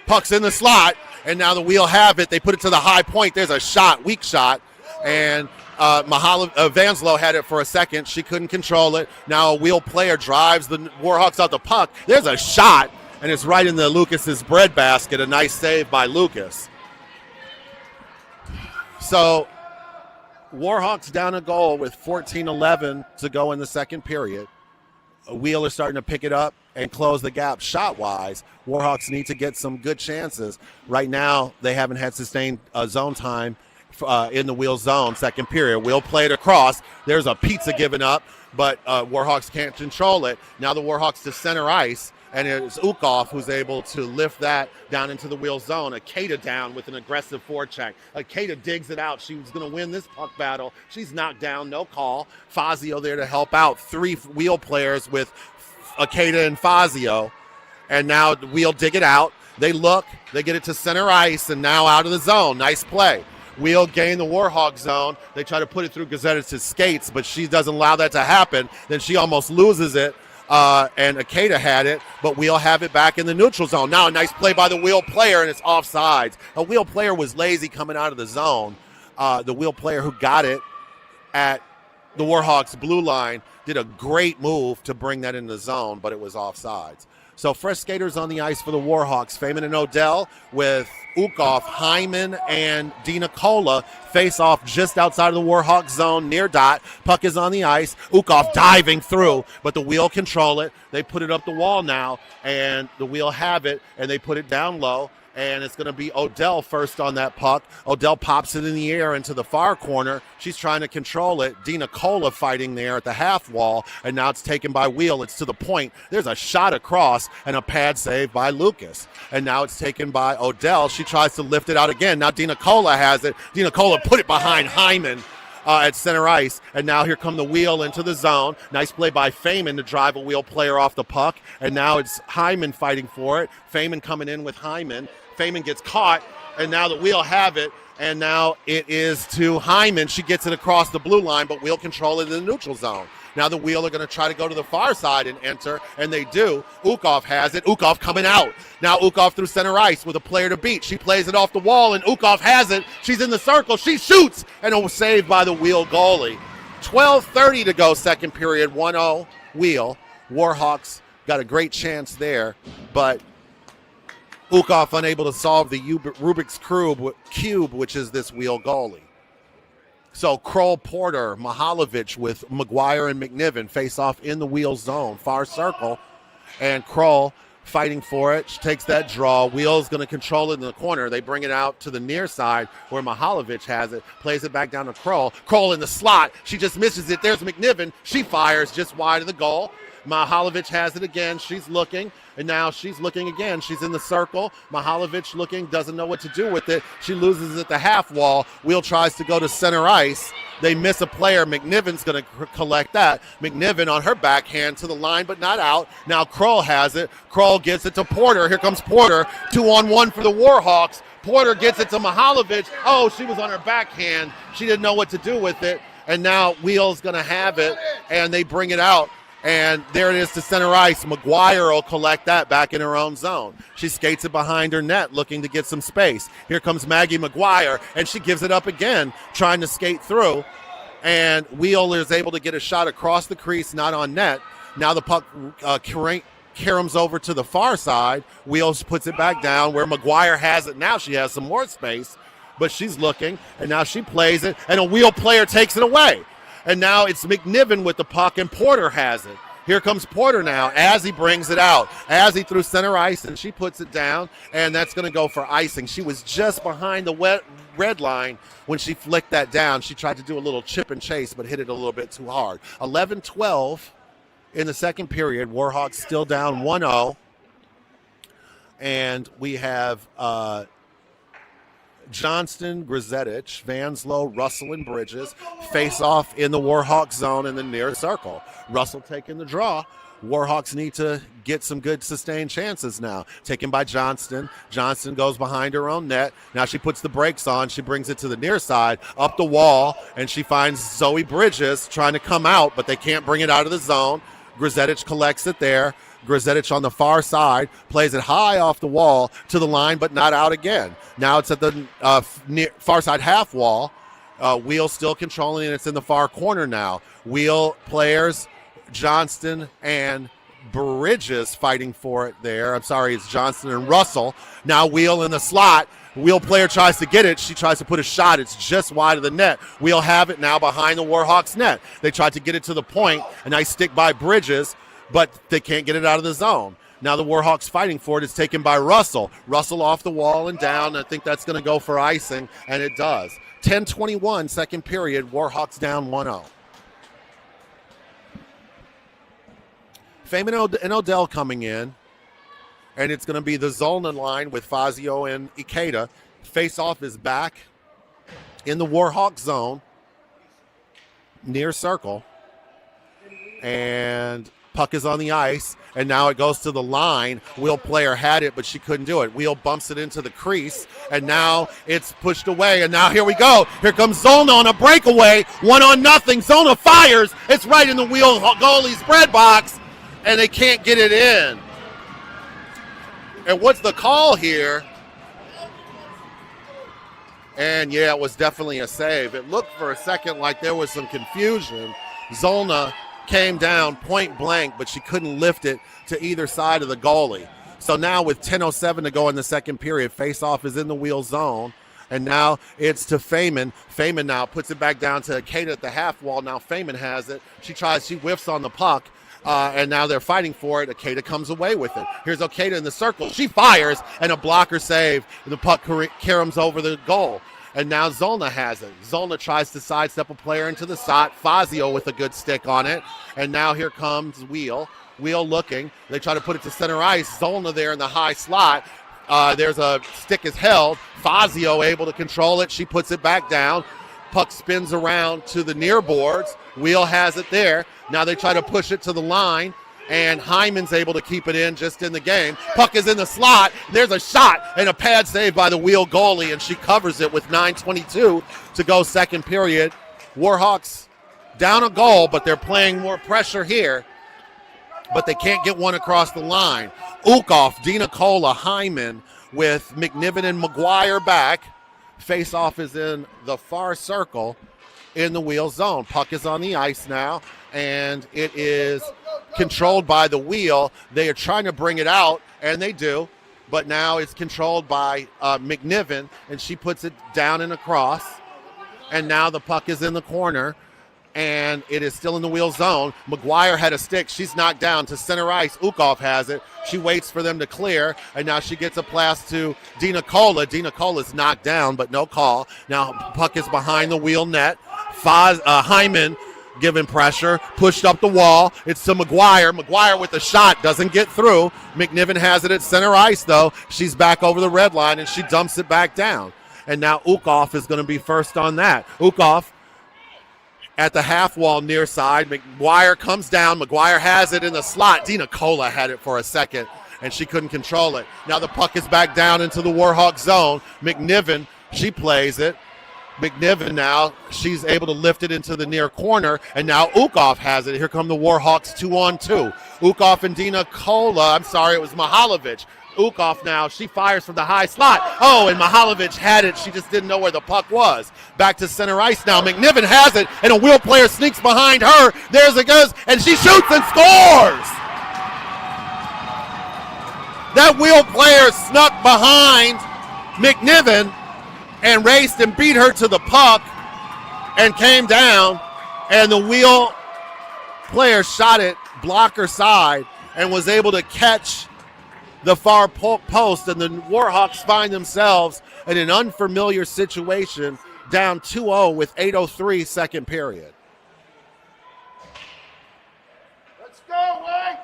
Puck's in the slot, and now the Wheel have it. They put it to the high point. There's a shot, weak shot, and Vanslo had it for a second. She couldn't control it. Now a Wheel player drives the Warhawks out the puck. There's a shot, and it's right in the Lucas's breadbasket. A nice save by Lucas. So Warhawks down a goal with 14-11 to go in the second period. Wheel is starting to pick it up and close the gap shot-wise. Warhawks need to get some good chances. Right now, they haven't had sustained zone time in the Wheel zone, second period. Wheel played across. There's a pizza given up, but Warhawks can't control it. Now the Warhawks to center ice, and it's Ukov who's able to lift that down into the Wheel zone. Akeda down with an aggressive forecheck. Akeda digs it out. She was going to win this puck battle. She's knocked down, no call. Fazio there to help out. 3 Wheel players with Akeda and Fazio. And now the Wheel dig it out. They look, they get it to center ice, and now out of the zone. Nice play. Wheel gain the Warhawk zone. They try to put it through Gazettic's skates, but she doesn't allow that to happen. Then she almost loses it. And Akeda had it, but Wheel have it back in the neutral zone. Now a nice play by the Wheel player, and it's offsides. A Wheel player was lazy coming out of the zone. The Wheel player who got it at the Warhawks blue line did a great move to bring that in the zone, but it was offsides. So fresh skaters on the ice for the Warhawks. Feynman and Odell with Ukov, Hyman, and Dina Kola face off just outside of the Warhawk zone near dot. Puck is on the ice. Ukov diving through, but the Wheel control it. They put it up the wall now, and the Wheel have it, and they put it down low. And it's going to be Odell first on that puck. Odell pops it in the air into the far corner. She's trying to control it. Dina Kola fighting there at the half wall, and now it's taken by Wheel. It's to the point. There's a shot across and a pad save by Lucas. And now it's taken by Odell. She tries to lift it out again. Now Dina Kola has it. Dina Kola put it behind Hyman at center ice, and now here come the Wheel into the zone. Nice play by Feynman to drive a Wheel player off the puck, and now it's Hyman fighting for it. Feynman coming in with Hyman. Feynman gets caught, and now the Wheel have it, and now it is to Hyman. She gets it across the blue line, but Wheel control it in the neutral zone. Now the Wheel are going to try to go to the far side and enter, and they do. Ukov has it. Ukov coming out. Now Ukov through center ice with a player to beat. She plays it off the wall, and Ukov has it. She's in the circle. She shoots, and it was saved by the Wheel goalie. 12:30 to go, second period, 1-0 Wheel. Warhawks got a great chance there, but Ukov unable to solve the Rubik's Cube, which is this Wheel goalie. So Kroll, Porter, Mihalovic with McGuire and McNiven face off in the Wheel zone, far circle, and Kroll fighting for it. She takes that draw. Wheel's going to control it in the corner. They bring it out to the near side where Mihalovic has it, plays it back down to Kroll. Kroll in the slot. She just misses it. There's McNiven. She fires just wide of the goal. Mihalovic has it again. She's looking, and now she's looking again. She's in the circle. Mihalovic looking, doesn't know what to do with it. She loses at the half wall. Wheel tries to go to center ice. They miss a player. McNiven's going to collect that. McNiven on her backhand to the line, but not out. Now Kroll has it. Kroll gets it to Porter. Here comes Porter. 2-on-1 for the Warhawks. Porter gets it to Mihalovic. Oh, she was on her backhand. She didn't know what to do with it. And now Wheel's going to have it, and they bring it out. And there it is to center ice. McGuire will collect that back in her own zone. She skates it behind her net, looking to get some space. Here comes Maggie McGuire, and she gives it up again, trying to skate through. And Wheel is able to get a shot across the crease, not on net. Now the puck caroms over to the far side. Wheels puts it back down where McGuire has it. Now she has some more space, but she's looking, and now she plays it, and a Wheel player takes it away. And now it's McNiven with the puck, and Porter has it. Here comes Porter now as he brings it out. As he through center ice, and she puts it down, and that's going to go for icing. She was just behind the red line when she flicked that down. She tried to do a little chip and chase, but hit it a little bit too hard. 11-12 in the second period. Warhawks still down 1-0. And we have Johnston, Grzetic, Vanslo, Russell, and Bridges face off in the Warhawk zone in the near circle. Russell taking the draw. Warhawks need to get some good sustained chances now. Taken by Johnston. Johnston goes behind her own net. Now she puts the brakes on. She brings it to the near side, up the wall, and she finds Zoe Bridges trying to come out, but they can't bring it out of the zone. Grzetic collects it there. Grzetic on the far side, plays it high off the wall to the line, but not out again. Now it's at the far side half wall. WEHL still controlling it. It's in the far corner now. WEHL players, Johnston and Bridges fighting for it there. I'm sorry, it's Johnston and Russell. Now WEHL in the slot. WEHL player tries to get it. She tries to put a shot. It's just wide of the net. WEHL have it now behind the Warhawks net. They tried to get it to the point. A nice stick by Bridges, but they can't get it out of the zone. Now the Warhawks fighting for it. It's taken by Russell. Russell off the wall and down. I think that's going to go for icing, and it does. 10:21, second period. Warhawks down 1-0. Feynman and Odell coming in, and it's going to be the Zollner line with Fazio and Ikeda. Face-off is back in the Warhawk zone, near circle, and puck is on the ice, and now it goes to the line. WEHL player had it, but she couldn't do it. WEHL bumps it into the crease, and now it's pushed away, and now here we go. Here comes Zollner on a breakaway, 1-0. Zollner fires. It's right in the WEHL goalie's bread box, and they can't get it in. And what's the call here? And yeah, it was definitely a save. It looked for a second like there was some confusion. Zollner came down point blank, but she couldn't lift it to either side of the goalie. So now with 10:07 to go in the second period, face-off is in the WEHL zone. And now it's to Feynman. Feynman now puts it back down to Ikeda at the half wall. Now Feynman has it. She whiffs on the puck. And now they're fighting for it. Ikeda comes away with it. Here's Ikeda in the circle. She fires, and a blocker save. The puck caroms over the goal. And now Zollner has it. Zollner tries to sidestep a player into the slot. Fazio with a good stick on it. And now here comes WEHL. WEHL looking. They try to put it to center ice. Zollner there in the high slot. There's a stick is held. Fazio able to control it. She puts it back down. Puck spins around to the near boards. WEHL has it there. Now they try to push it to the line, and Hyman's able to keep it in just in the game. Puck is in the slot. There's a shot and a pad save by the WEHL goalie, and she covers it with 9:22 to go second period. Warhawks down a goal, but they're playing more pressure here, but they can't get one across the line. Ukoff, Dina Cola, Hyman with McNiven and McGuire back. Face-off is in the far circle in the WEHL zone. Puck is on the ice now, and it is controlled by the WEHL. They are trying to bring it out, and they do, but now it's controlled by McNiven, and she puts it down and across, and now the puck is in the corner, and it is still in the WEHL zone. McGuire had a stick. She's knocked down to center ice. Ukoff has it. She waits for them to clear, and now she gets a pass to Dina Cola. Dina Cola's knocked down, but no call. Now puck is behind the WEHL net. Hyman giving pressure, pushed up the wall. It's to McGuire. McGuire with a shot, doesn't get through. McNiven has it at center ice, though. She's back over the red line, and she dumps it back down. And now Ukoff is going to be first on that. Ukoff at the half wall near side. McGuire comes down. McGuire has it in the slot. Dina Cola had it for a second, and she couldn't control it. Now the puck is back down into the Warhawk zone. McNiven, she plays it. McNiven now, she's able to lift it into the near corner, and now Ukoff has it. Here come the Warhawks 2-on-2. Ukoff and Dina Cola, I'm sorry, it was Mihalovic. Ukoff now, she fires from the high slot. Oh, and Mihalovic had it. She just didn't know where the puck was. Back to center ice now. McNiven has it, and a WEHL player sneaks behind her. There's it goes, and she shoots and scores! That WEHL player snuck behind McNiven and raced and beat her to the puck and came down, and the WEHL player shot it blocker side and was able to catch the far post, and the Warhawks find themselves in an unfamiliar situation, down 2-0 with 8:03 second period. Let's go, Wayne!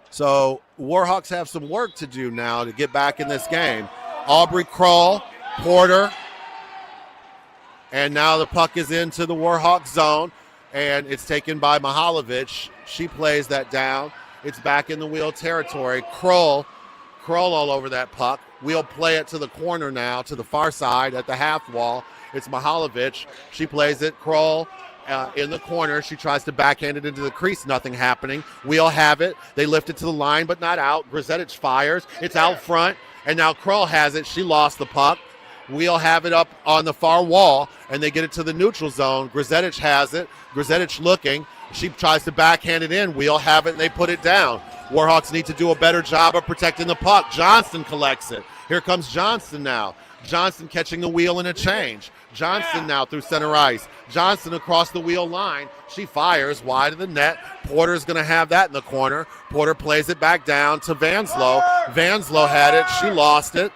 So Warhawks have some work to do now to get back in this game. Aubrey Kroll, Porter, and now the puck is into the Warhawk zone, and it's taken by Mihalovic. She plays that down. It's back in the WEHL territory. Kroll all over that puck. WEHL play it to the corner now, to the far side at the half wall. It's Mihalovic. She plays it. Kroll in the corner. She tries to backhand it into the crease. Nothing happening. We'll have it. They lift it to the line, but not out. Grzetic fires. It's out front. And now Krull has it. She lost the puck. We'll have it up on the far wall, and they get it to the neutral zone. Grzetic has it. Grzetic looking. She tries to backhand it in. We'll have it, and they put it down. Warhawks need to do a better job of protecting the puck. Johnston collects it. Here comes Johnston now. Johnston catching the wheel in a change. Johnston now through center ice. Johnston across the wheel line. She fires wide of the net. Porter's going to have that in the corner. Porter plays it back down to Vanslow. Vanslow had it. She lost it.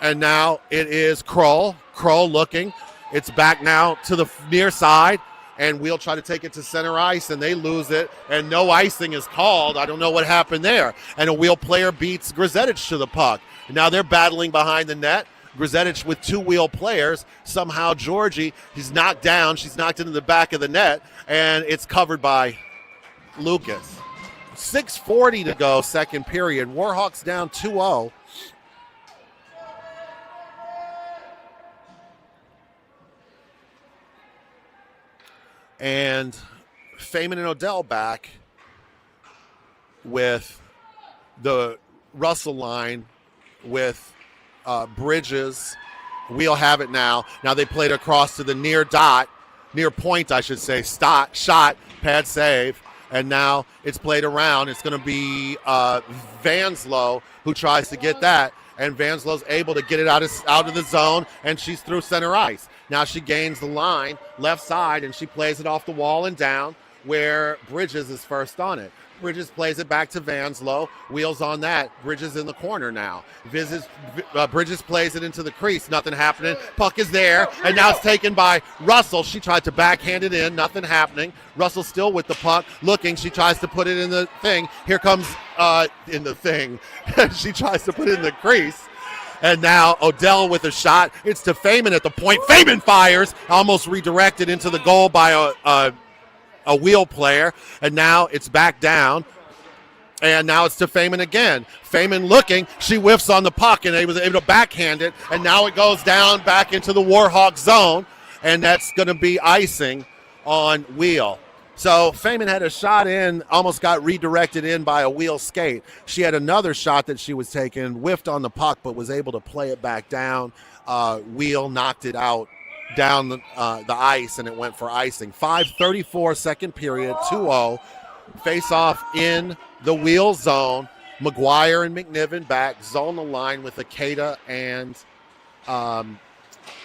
And now it is Krull. Krull looking. It's back now to the near side. And we'll try to take it to center ice, and they lose it, and no icing is called. I don't know what happened there. And a wheel player beats Grzetic to the puck. And now they're battling behind the net. Grzetic with two wheel players. Somehow Georgie, he's knocked down. She's knocked into the back of the net, and it's covered by Lucas. 6:40 to go, second period. Warhawks down 2-0. And Feynman and Odell back with the Russell line with Bridges. We'll have it now. Now they played across to the near point, I should say. Shot, pad save. And now it's played around. It's going to be Vanslow who tries to get that. And Vanslow's able to get it out of the zone, and she's through center ice. Now she gains the line, left side, and she plays it off the wall and down where Bridges is first on it. Bridges plays it back to Vanslow. Wheels on that. Bridges in the corner now. Bridges plays it into the crease. Nothing happening. Puck is there, and now it's taken by Russell. She tried to backhand it in. Nothing happening. Russell still with the puck. Looking. She tries to put it in the thing. Here comes in the thing. She tries to put it in the crease. And now Odell with a shot. It's to Feynman at the point. Feynman fires. Almost redirected into the goal by a wheel player. And now it's back down. And now it's to Feynman again. Feynman looking. She whiffs on the puck, and they was able to backhand it. And now it goes down back into the Warhawk zone. And that's going to be icing on Wheel. So Feynman had a shot in, almost got redirected in by a wheel skate. She had another shot that she was taking, whiffed on the puck, but was able to play it back down. Wheel knocked it out down the ice, and it went for icing. 5:34 second period, 2-0. Face-off in the Wheel zone. McGuire and McNiven back. Zone the line with Akeda and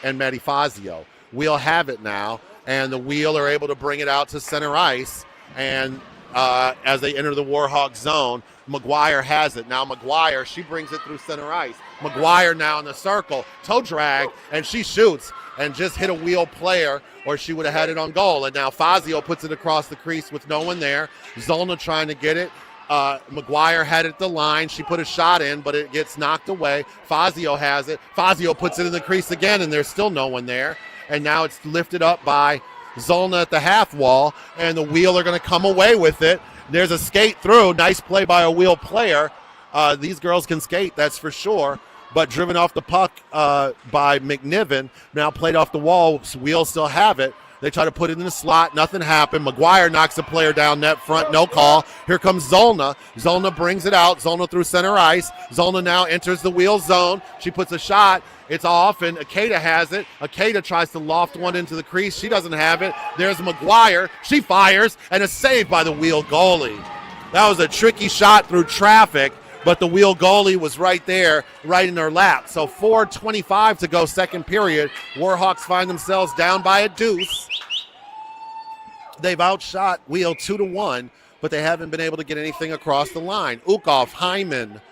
Maddie Fazio. Wheel have it now. And the Wheel are able to bring it out to center ice. And as they enter the Warhawk zone, McGuire has it. Now McGuire, she brings it through center ice. McGuire now in the circle. Toe drag, and she shoots and just hit a Wheel player, or she would have had it on goal. And now Fazio puts it across the crease with no one there. Zolna trying to get it. McGuire had it at the line. She put a shot in, but it gets knocked away. Fazio has it. Fazio puts it in the crease again, and there's still no one there. And now it's lifted up by Zolna at the half wall, and the Wheel are going to come away with it. There's a skate through. Nice play by a Wheel player. These girls can skate, that's for sure. But driven off the puck by McNiven. Now played off the wall. Wheel still have it. They try to put it in the slot. Nothing happened. McGuire knocks the player down net front. No call. Here comes Zolna. Zolna brings it out. Zolna through center ice. Zolna now enters the Wheel zone. She puts a shot. It's off, and Akeda has it. Akeda tries to loft one into the crease. She doesn't have it. There's McGuire. She fires, and a save by the Wheel goalie. That was a tricky shot through traffic, but the Wheel goalie was right there, right in her lap. So 4:25 to go, second period. Warhawks find themselves down by a deuce. They've outshot Wheel 2-1, but they haven't been able to get anything across the line. Ukov, Hyman,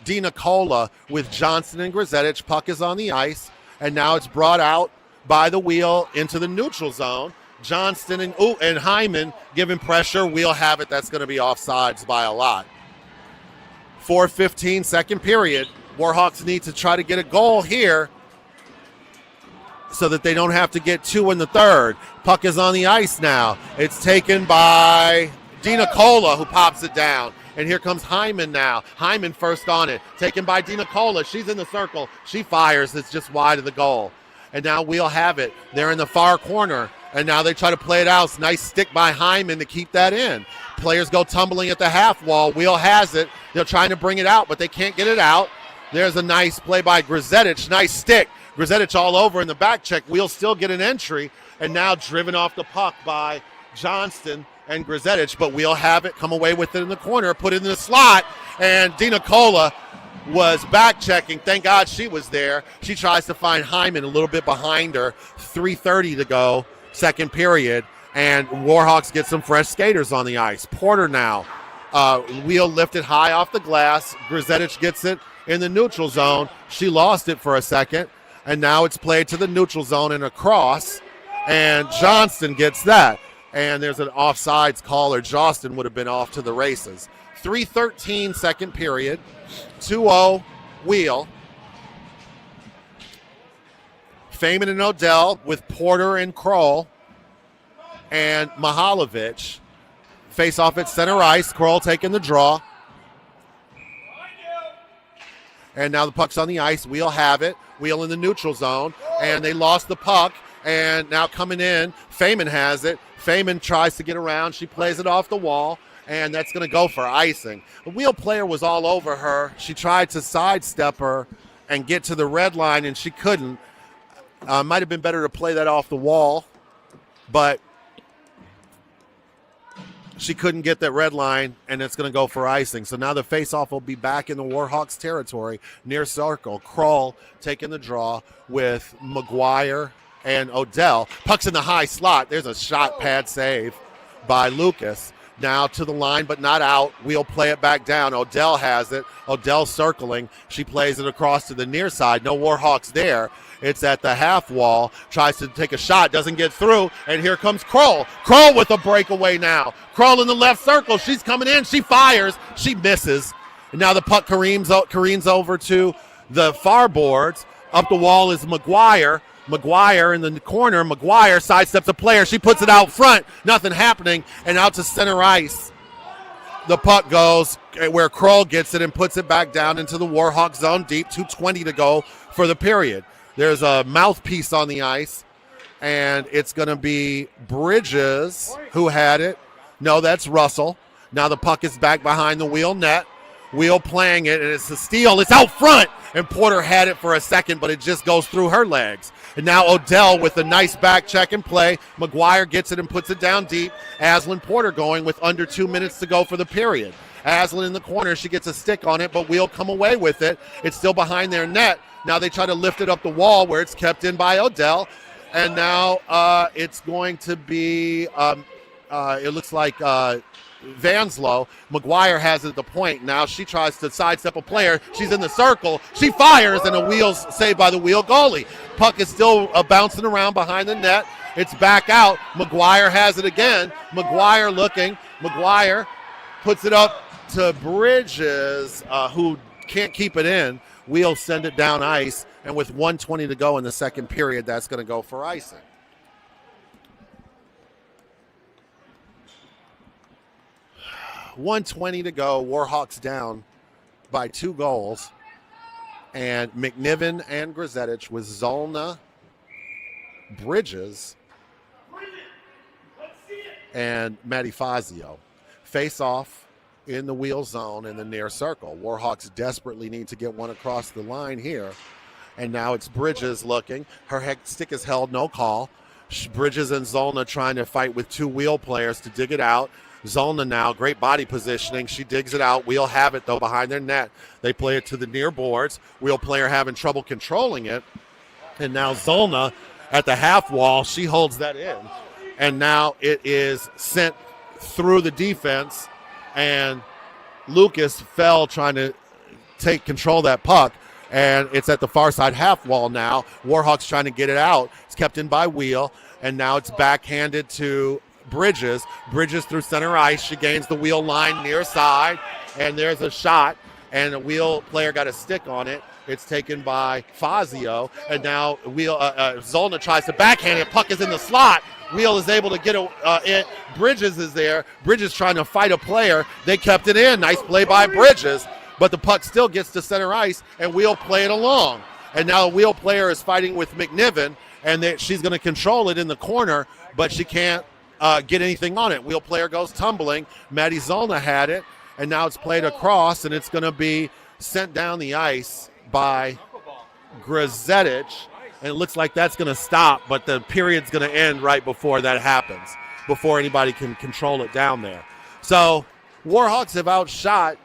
Dina Cola with Johnson and Grzetic. Puck is on the ice, and now it's brought out by the Wheel into the neutral zone. Johnston and Hyman giving pressure. Wheel have it. That's going to be offsides by a lot. 4:15 second period. Warhawks need to try to get a goal here so that they don't have to get two in the third. Puck is on the ice now. It's taken by Dina Cola, who pops it down. And here comes Hyman now. Hyman first on it. Taken by Dina Cola. She's in the circle. She fires. It's just wide of the goal. And now Wheel have it. They're in the far corner. And now they try to play it out. Nice stick by Hyman to keep that in. Players go tumbling at the half wall. Wheel has it. They're trying to bring it out, but they can't get it out. There's a nice play by Grzetic. Nice stick. Grzetic all over in the back check. Wheel still get an entry. And now driven off the puck by Johnston and Grzetic. But Wheel have it. Come away with it in the corner. Put it in the slot. And Dina Cola was back checking. Thank God she was there. She tries to find Hyman a little bit behind her. 3:30 to go. Second period, and Warhawks get some fresh skaters on the ice. Porter now, Wheel lifted high off the glass. Grzetic gets it in the neutral zone. She lost it for a second, and now it's played to the neutral zone and across, and Johnston gets that. And there's an offsides call, or Johnston would have been off to the races. 3:13 second period, 2-0 Wheel. Feynman and Odell with Porter and Kroll and Mihalovic. Face off at center ice. Kroll taking the draw. And now the puck's on the ice. Wheel have it. Wheel in the neutral zone. And they lost the puck. And now coming in, Feynman has it. Feynman tries to get around. She plays it off the wall. And that's going to go for icing. The Wheel player was all over her. She tried to sidestep her and get to the red line, and she couldn't. Might have been better to play that off the wall, but she couldn't get that red line, and it's going to go for icing. So now the faceoff will be back in the Warhawks territory, near circle. Kroll taking the draw with McGuire and Odell. Puck's in the high slot. There's a shot pad save by Lucas. Now to the line, but not out. We'll play it back down. Odell has it. Odell circling. She plays it across to the near side. No Warhawks there. It's at the half wall. Tries to take a shot. Doesn't get through. And here comes Kroll. Kroll with a breakaway now. Kroll in the left circle. She's coming in. She fires. She misses. And now the puck careens over to the far boards. Up the wall is McGuire. McGuire in the corner. McGuire sidesteps a player. She puts it out front. Nothing happening. And out to center ice. The puck goes where Kroll gets it and puts it back down into the Warhawk zone deep. 2:20 to go for the period. There's a mouthpiece on the ice, and it's going to be Bridges who had it. No, that's Russell. Now the puck is back behind the Wheel net. Wheel playing it, and it's a steal. It's out front, and Porter had it for a second, but it just goes through her legs. And now Odell with a nice back check and play. McGuire gets it and puts it down deep. Aslan Porter going with under 2 minutes to go for the period. Aslan in the corner. She gets a stick on it, but Wheel come away with it. It's still behind their net. Now they try to lift it up the wall where it's kept in by Odell. And now it's going to be, it looks like Vanslow. McGuire has it at the point. Now she tries to sidestep a player. She's in the circle. She fires, and a Wheel's saved by the Wheel goalie. Puck is still bouncing around behind the net. It's back out. McGuire has it again. McGuire looking. McGuire puts it up to Bridges, who can't keep it in. Wheel send it down ice, and with 1:20 to go in the second period, that's going to go for icing. .120 to go. Warhawks down by 2 goals. And McNiven and Grzetic with Zolna, Bridges, and Matty Fazio. Face off in the Wheel zone in the near circle. Warhawks desperately need to get one across the line here. And now it's Bridges looking. Her stick is held, no call. Bridges and Zolna trying to fight with 2 Wheel players to dig it out. Zolna now, great body positioning. She digs it out. Wheel have it, though, behind their net. They play it to the near boards. Wheel player having trouble controlling it. And now Zolna at the half wall. She holds that in. And now it is sent through the defense. And Lucas fell trying to take control of that puck. And it's at the far side half wall now. Warhawks trying to get it out. It's kept in by Wheel. And now it's backhanded to Bridges. Bridges through center ice. She gains the Wheel line near side. And there's a shot. And a Wheel player got a stick on it. It's taken by Fazio. And now Zolna tries to backhand it. Puck is in the slot. Wheel is able to get it. Bridges is there. Bridges trying to fight a player. They kept it in. Nice play by Bridges. But the puck still gets to center ice, and Wheel play it along. And now a Wheel player is fighting with McNiven, and that she's going to control it in the corner, but she can't get anything on it. Wheel player goes tumbling. Maddie Zolna had it, and now it's played across, and it's going to be sent down the ice by Grzetich, and it looks like that's going to stop, but the period's going to end right before that happens, before anybody can control it down there. So Warhawks have outshot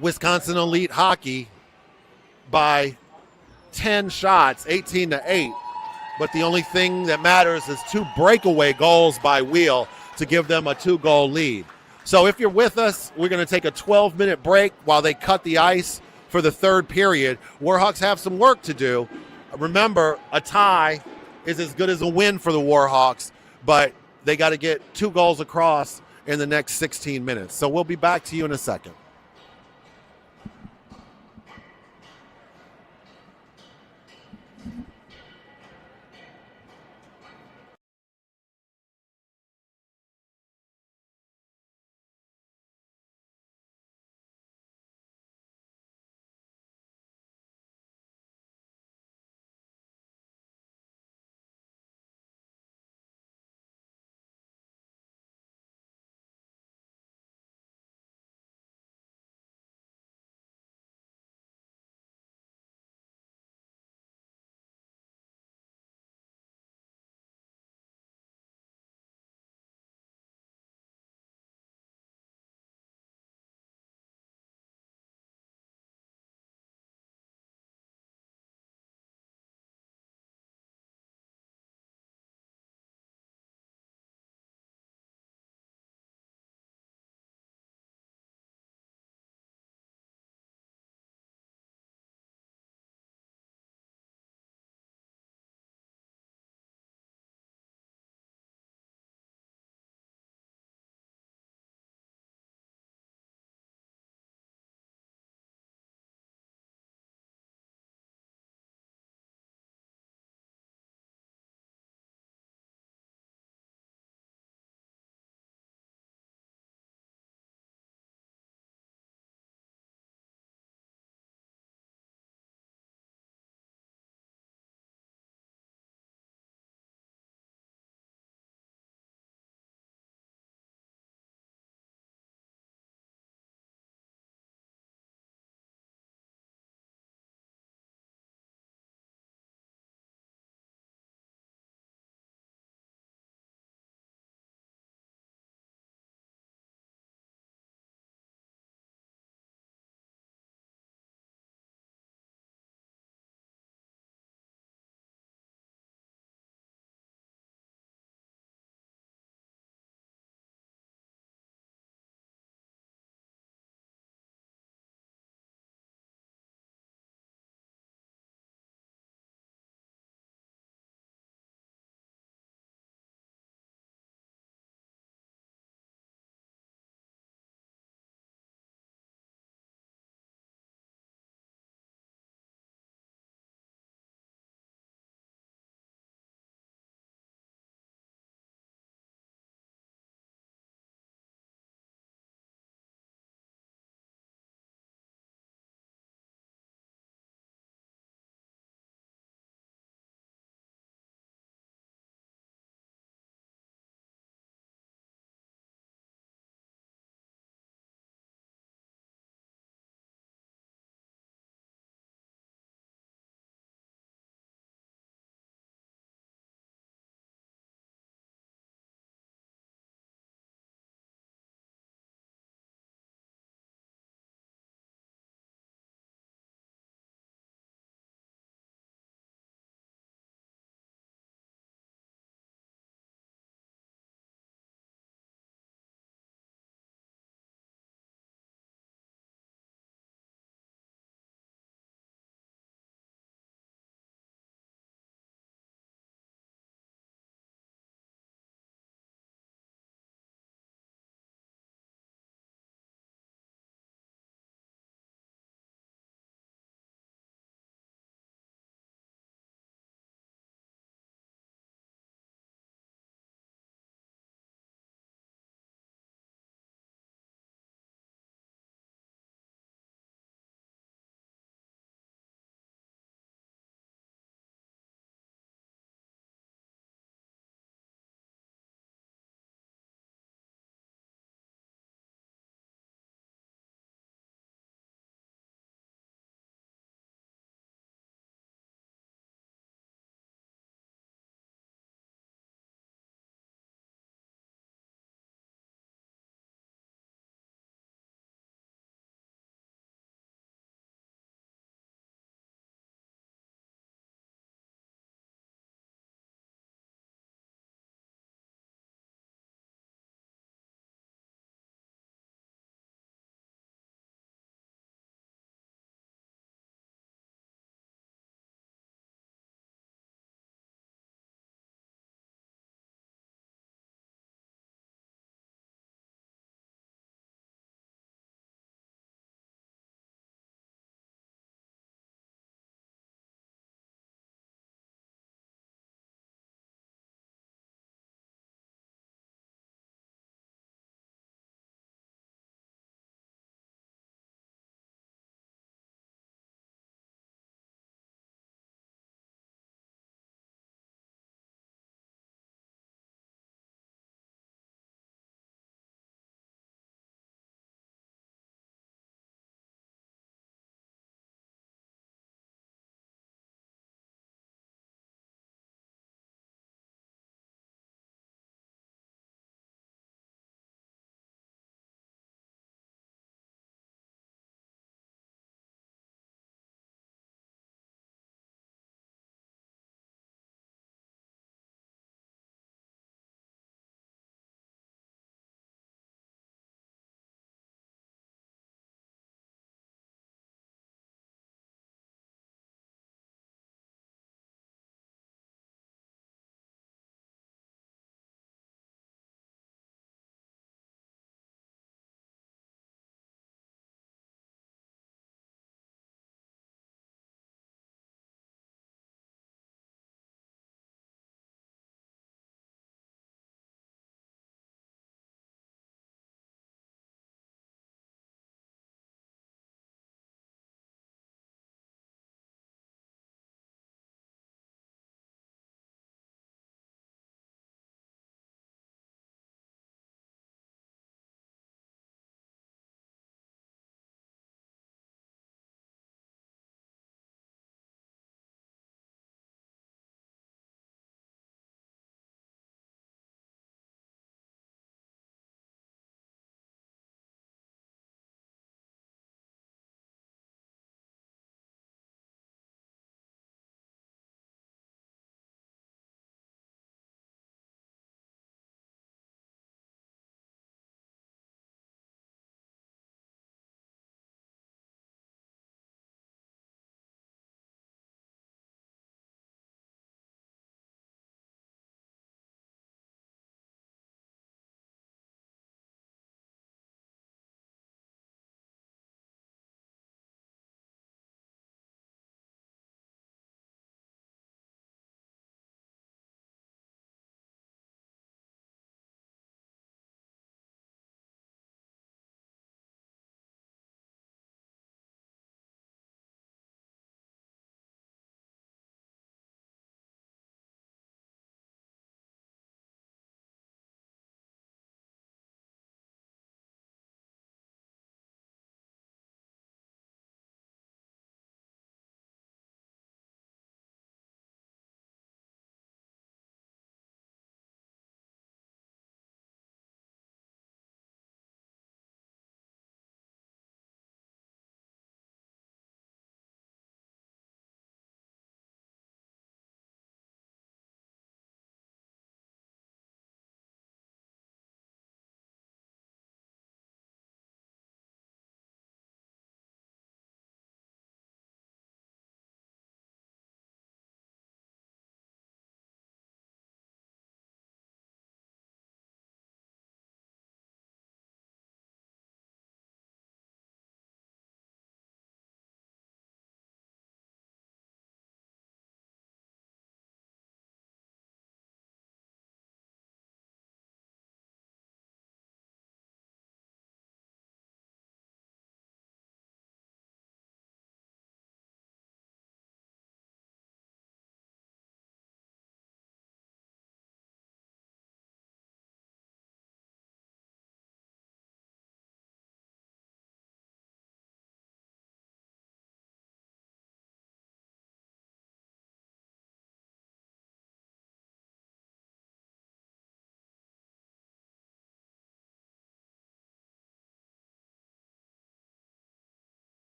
Wisconsin Elite Hockey by 10 shots, 18-8. But the only thing that matters is 2 breakaway goals by WEHL to give them a 2-goal lead. So if you're with us, we're going to take a 12-minute break while they cut the ice for the third period. Warhawks have some work to do. Remember, a tie is as good as a win for the Warhawks, but they got to get 2 goals across in the next 16 minutes. So we'll be back to you in a second.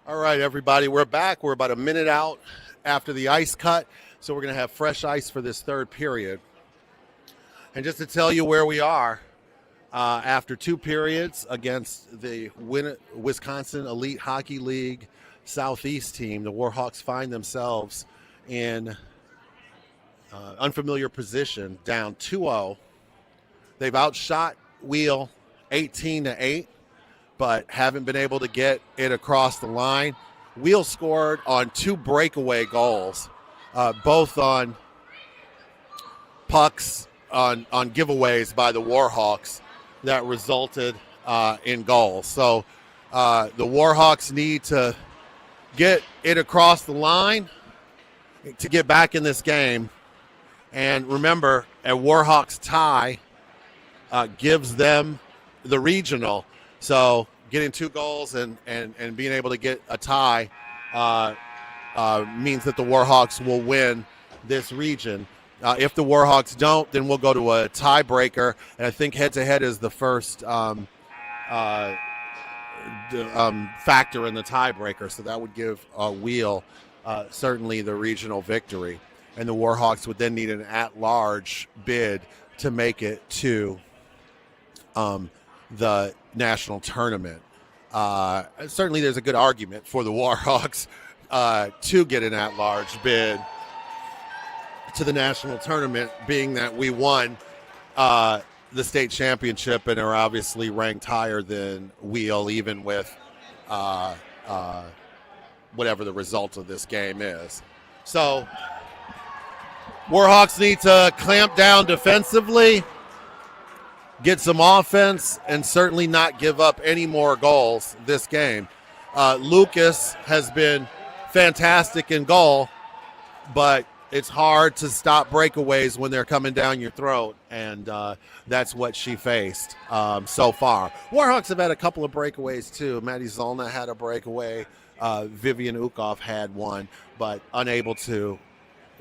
All right, everybody, we're back. We're about a minute out after the ice cut, so we're going to have fresh ice for this third period. And just to tell you where we are, after 2 periods against the Wisconsin Elite Hockey League Southeast team, the Warhawks find themselves in unfamiliar position, down 2-0. They've outshot WEHL 18-8. But haven't been able to get it across the line. WEHL scored on 2 breakaway goals, both on pucks on giveaways by the Warhawks that resulted in goals. So the Warhawks need to get it across the line to get back in this game. And remember, a Warhawks tie gives them the regional. So getting 2 goals and being able to get a tie means that the Warhawks will win this region. If the Warhawks don't, then we'll go to a tiebreaker. And I think head-to-head is the first factor in the tiebreaker. So that would give WEHL certainly the regional victory. And the Warhawks would then need an at-large bid to make it to the national tournament. Certainly there's a good argument for the Warhawks to get an at-large bid to the national tournament, being that we won the state championship and are obviously ranked higher than WEHL, even with whatever the result of this game is. So Warhawks need to clamp down defensively, get some offense, and certainly not give up any more goals this game. Lucas has been fantastic in goal, but it's hard to stop breakaways when they're coming down your throat, and that's what she faced so far. Warhawks have had a couple of breakaways too. Maddie Zollner had a breakaway. Vivian Ukoff had one, but unable to,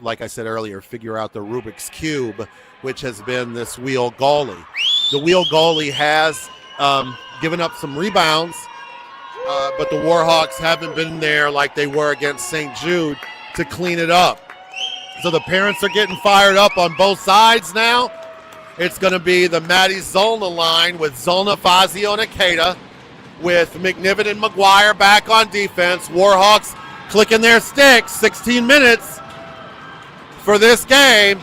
like I said earlier, figure out the Rubik's Cube, which has been this WEHL goalie. The WEHL goalie has given up some rebounds, but the Warhawks haven't been there like they were against St. Jude to clean it up. So the parents are getting fired up on both sides now. It's going to be the Maddie Zollner line with Zollner, Fazio, and Akeda, with McNiven and McGuire back on defense. Warhawks clicking their sticks. 16 minutes for this game.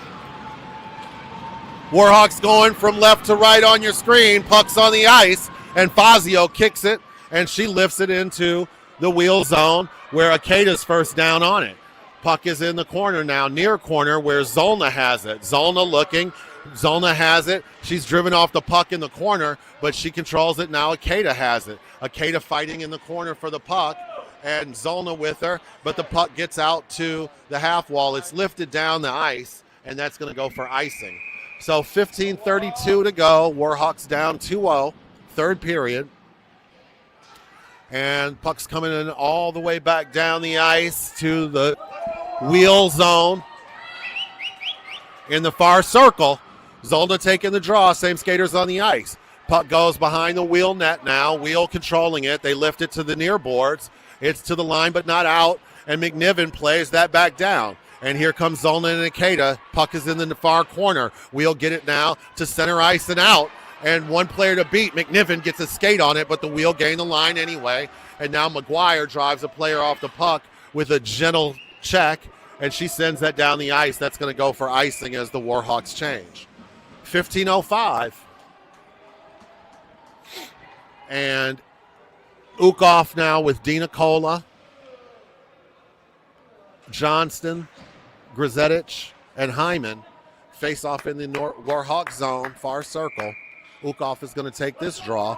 Warhawks going from left to right on your screen. Puck's on the ice, and Fazio kicks it, and she lifts it into the WEHL zone where Akeda's first down on it. Puck is in the corner now, near corner where Zollner has it. Zollner looking. Zollner has it. She's driven off the puck in the corner, but she controls it now. Akeda has it. Akeda fighting in the corner for the puck, and Zollner with her, but the puck gets out to the half wall. It's lifted down the ice, and that's going to go for icing. So 15:32 to go. Warhawks down 2-0, third period. And puck's coming in all the way back down the ice to the WEHL zone in the far circle. Zollner taking the draw, same skaters on the ice. Puck goes behind the WEHL net now. WEHL controlling it. They lift it to the near boards. It's to the line but not out, and McNiven plays that back down. And here comes Zollner and Akeda. Puck is in the far corner. We'll get it now to center ice and out. And one player to beat. McNiven gets a skate on it, but the WEHL gain the line anyway. And now McGuire drives a player off the puck with a gentle check, and she sends that down the ice. That's going to go for icing as the Warhawks change. 15:05. And Ukoff now with Dina Kola, Johnston, Grizetich, and Hyman face off in the Warhawk zone, far circle. Ukoff is going to take this draw.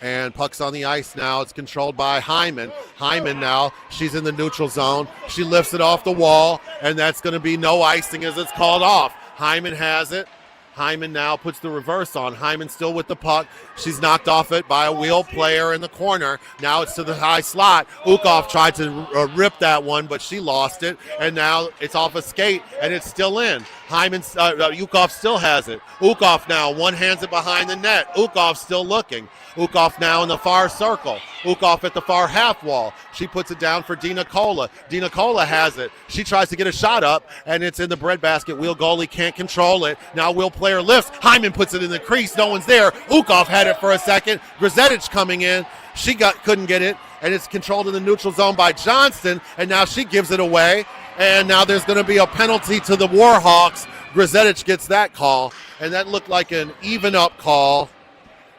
And puck's on the ice now. It's controlled by Hyman. Hyman now, she's in the neutral zone. She lifts it off the wall, and that's going to be no icing as it's called off. Hyman has it. Hyman now puts the reverse on. Hyman still with the puck. She's knocked off it by a WEHL player in the corner. Now it's to the high slot. Ukoff tried to rip that one, but she lost it. And now it's off a skate, and it's still in. Ukov still has it. Ukov now one hands it behind the net. Ukov still looking. Ukov now in the far circle. Ukov at the far half wall. She puts it down for Dina Kola. Dina Kola has it. She tries to get a shot up, and it's in the breadbasket. Wheel goalie can't control it. Now Wheel player lifts. Hyman puts it in the crease. No one's there. Ukov had it for a second. Grzetic coming in. She couldn't get it, and it's controlled in the neutral zone by Johnston, and now she gives it away. And now there's going to be a penalty to the Warhawks. Grzetic gets that call, and that looked like an even-up call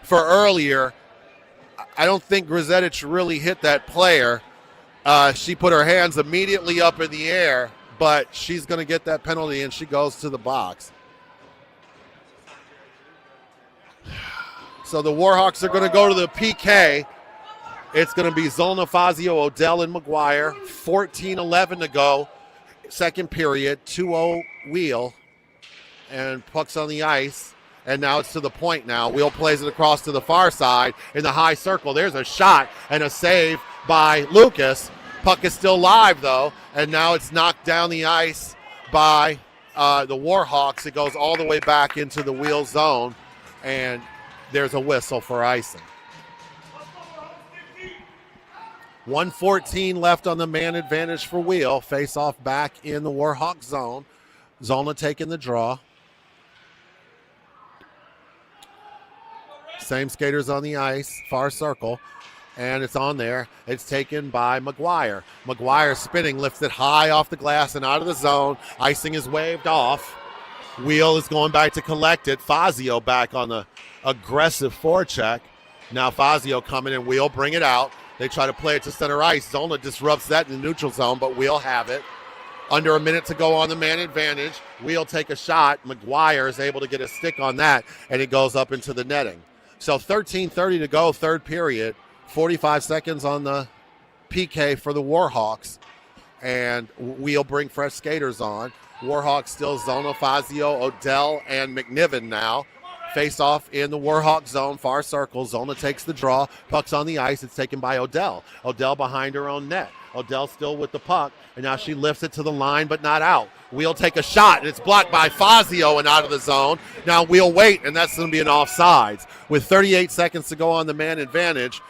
for earlier. I don't think Grzetic really hit that player. She put her hands immediately up in the air, but she's going to get that penalty, and she goes to the box. So the Warhawks are going to go to the PK. It's going to be Zolna, Fazio, Odell, and McGuire. 14-11 to go. Second period, 2-0 Wheel. And puck's on the ice. And now it's to the point now. Wheel plays it across to the far side in the high circle. There's a shot and a save by Lucas. Puck is still live, though. And now it's knocked down the ice by the Warhawks. It goes all the way back into the Wheel zone. And there's a whistle for icing. 1:14 left on the man advantage for Wheel. Face off back in the Warhawk zone. Zolna taking the draw. Same skaters on the ice, far circle, and it's on there. It's taken by McGuire. McGuire spinning, lifts it high off the glass and out of the zone. Icing is waved off. Wheel is going back to collect it. Fazio back on the aggressive forecheck. Now Fazio coming in. Wheel bring it out. They try to play it to center ice. Zolna disrupts that in the neutral zone, but Wheel have it. Under a minute to go on the man advantage. Wheel take a shot. McGuire is able to get a stick on that, and it goes up into the netting. So 13:30 to go, third period. 45 seconds on the PK for the Warhawks. And Wheel bring fresh skaters on. Warhawks still Zolna, Fazio, Odell, and McNiven now. Face off in the Warhawk zone, far circle. Zolna takes the draw. Puck's on the ice. It's taken by Odell. Odell behind her own net. Odell still with the puck, and now she lifts it to the line, but not out. Wheel take a shot, and it's blocked by Fazio and out of the zone. Now Wheel wait, and that's going to be an offsides. With 38 seconds to go on the man advantage,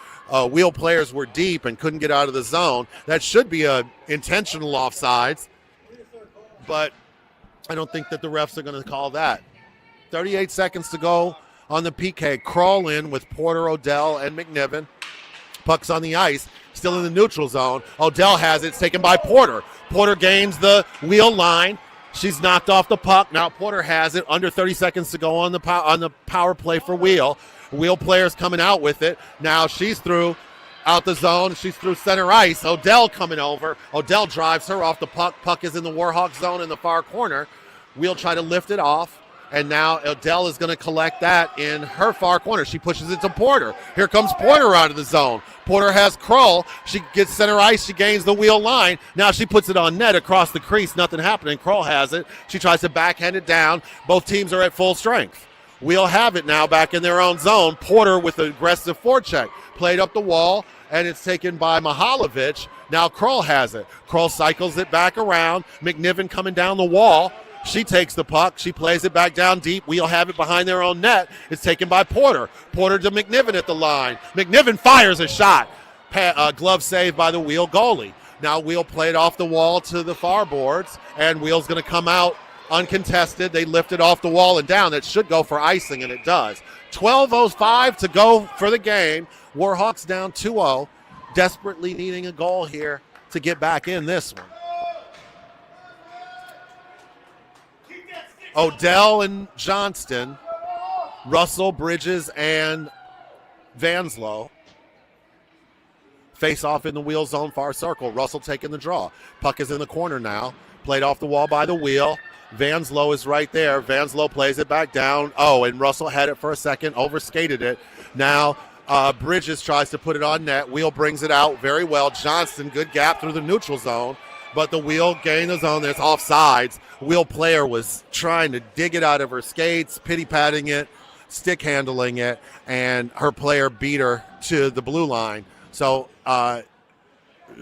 Wheel players were deep and couldn't get out of the zone. That should be a intentional offsides, but I don't think that the refs are going to call that. 38 seconds to go on the PK. Crawl in with Porter, Odell, and McNiven. Puck's on the ice, still in the neutral zone. Odell has it. It's taken by Porter. Porter gains the Wheel line. She's knocked off the puck. Now Porter has it. Under 30 seconds to go on the power play for Wheel. Wheel players coming out with it. Now she's through out the zone. She's through center ice. Odell coming over. Odell drives her off the puck. Puck is in the Warhawk zone in the far corner. Wheel try to lift it off. And now Odell is going to collect that in her far corner. She pushes it to Porter. Here comes Porter out of the zone. Porter has Krull. She gets center ice. She gains the Wheel line. Now she puts it on net across the crease. Nothing happening. Krull has it. She tries to backhand it down. Both teams are at full strength. Wheel have it now back in their own zone. Porter with an aggressive forecheck. Played up the wall, and it's taken by Mihalovic. Now Krull has it. Krull cycles it back around. McNiven coming down the wall. She takes the puck. She plays it back down deep. Wheel have it behind their own net. It's taken by Porter. Porter to McNiven at the line. McNiven fires a shot. Glove saved by the Wheel goalie. Now Wheel played off the wall to the far boards, and Wheel's going to come out uncontested. They lift it off the wall and down. That should go for icing, and it does. 12:05 to go for the game. Warhawks down 2-0. Desperately needing a goal here to get back in this one. Odell and Johnston, Russell, Bridges, and Vanslow face off in the Wheel zone, far circle. Russell taking the draw. Puck is in the corner now. Played off the wall by the Wheel. Vanslow is right there. Vanslow plays it back down. Oh, and Russell had it for a second, overskated it. Now Bridges tries to put it on net. Wheel brings it out very well. Johnston, good gap through the neutral zone. But the Wheel gained the zone. There's offsides. Wheel player was trying to dig it out of her skates, pity-patting it, stick handling it, and her player beat her to the blue line. So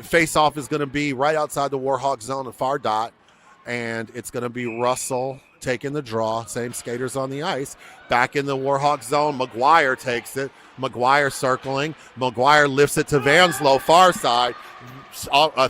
face-off is going to be right outside the Warhawk zone, a far dot, and it's going to be Russell taking the draw. Same skaters on the ice. Back in the Warhawks zone. McGuire takes it. McGuire circling. McGuire lifts it to Vanslow, far side.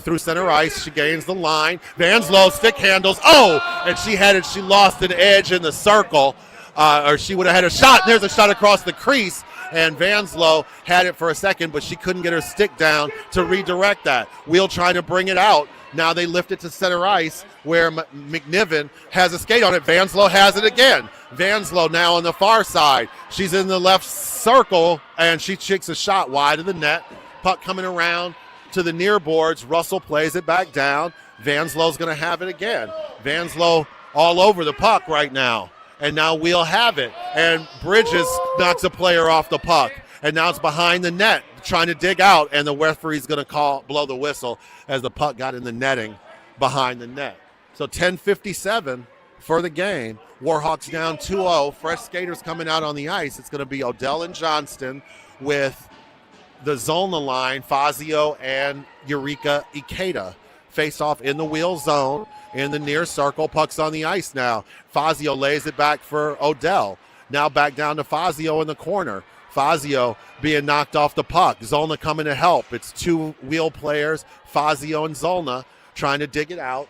Through center ice. She gains the line. Vanslow stick handles. Oh! And she lost an edge in the circle. Or she would have had a shot. There's a shot across the crease. And Vanslow had it for a second, but she couldn't get her stick down to redirect that. Wheel trying to bring it out. Now they lift it to center ice where McNiven has a skate on it. Vanslow has it again. Vanslow now on the far side. She's in the left circle, and she chicks a shot wide of the net. Puck coming around to the near boards. Russell plays it back down. Vanslow's going to have it again. Vanslow all over the puck right now. And now we'll have it. And Bridges knocks a player off the puck. And now it's behind the net, trying to dig out. And the referee's going to blow the whistle as the puck got in the netting behind the net. So 10:57 for the game. Warhawks down 2-0. Fresh skaters coming out on the ice. It's going to be Odell and Johnston with the Zolna line, Fazio and Eureka Ikeda. Face off in the wheel zone. In the near circle, puck's on the ice now. Fazio lays it back for Odell. Now back down to Fazio in the corner. Fazio being knocked off the puck. Zolna coming to help. It's two wheel players, Fazio and Zolna, trying to dig it out.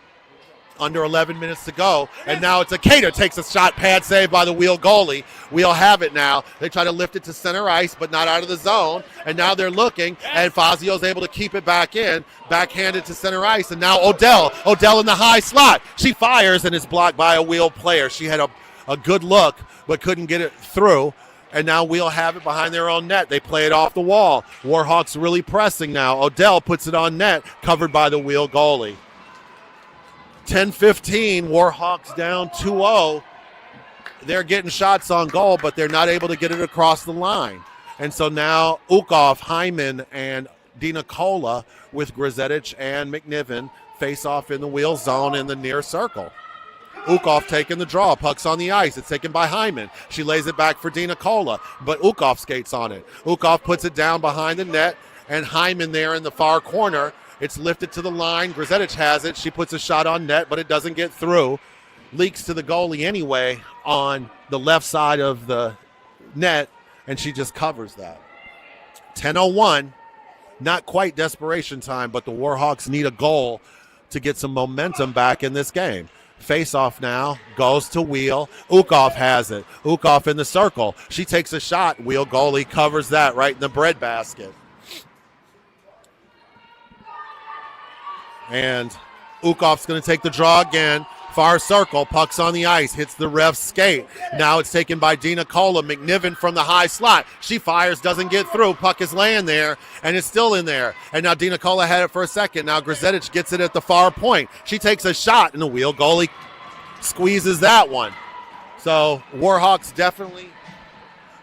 Under 11 minutes to go. And now it's Ikeda takes a shot, pad save by the wheel goalie. We'll have it now. They try to lift it to center ice, but not out of the zone. And now they're looking, and Fazio's able to keep it back in. Backhanded to center ice, and now Odell in the high slot. She fires and is blocked by a wheel player. She had a good look, but couldn't get it through. And now we'll have it behind their own net. They play it off the wall. Warhawks really pressing now. Odell puts it on net, covered by the wheel goalie. 10:15, Warhawks down 2-0. They're getting shots on goal, but they're not able to get it across the line. And so now Ukov, Hyman, and Dina Kola with Grizetich and McNiven face off in the wheel zone in the near circle. Ukov taking the draw. Puck's on the ice. It's taken by Hyman. She lays it back for Dina Kola, but Ukov skates on it. Ukov puts it down behind the net, and Hyman there in the far corner. It's lifted to the line. Grizetich has it. She puts a shot on net, but it doesn't get through. Leaks to the goalie anyway on the left side of the net, and she just covers that. 10:01. Not quite desperation time, but the Warhawks need a goal to get some momentum back in this game. Face-off now, goes to Wheel. Ukov has it. Ukov in the circle. She takes a shot. Wheel goalie covers that right in the breadbasket. And Ukov's going to take the draw again. Far circle, puck's on the ice, hits the ref's skate. Now it's taken by Dina Kola. McNiven from the high slot. She fires, doesn't get through. Puck is laying there, and it's still in there. And now Dina Kola had it for a second. Now Grizetich gets it at the far point. She takes a shot, and the wheel goalie squeezes that one. So Warhawks definitely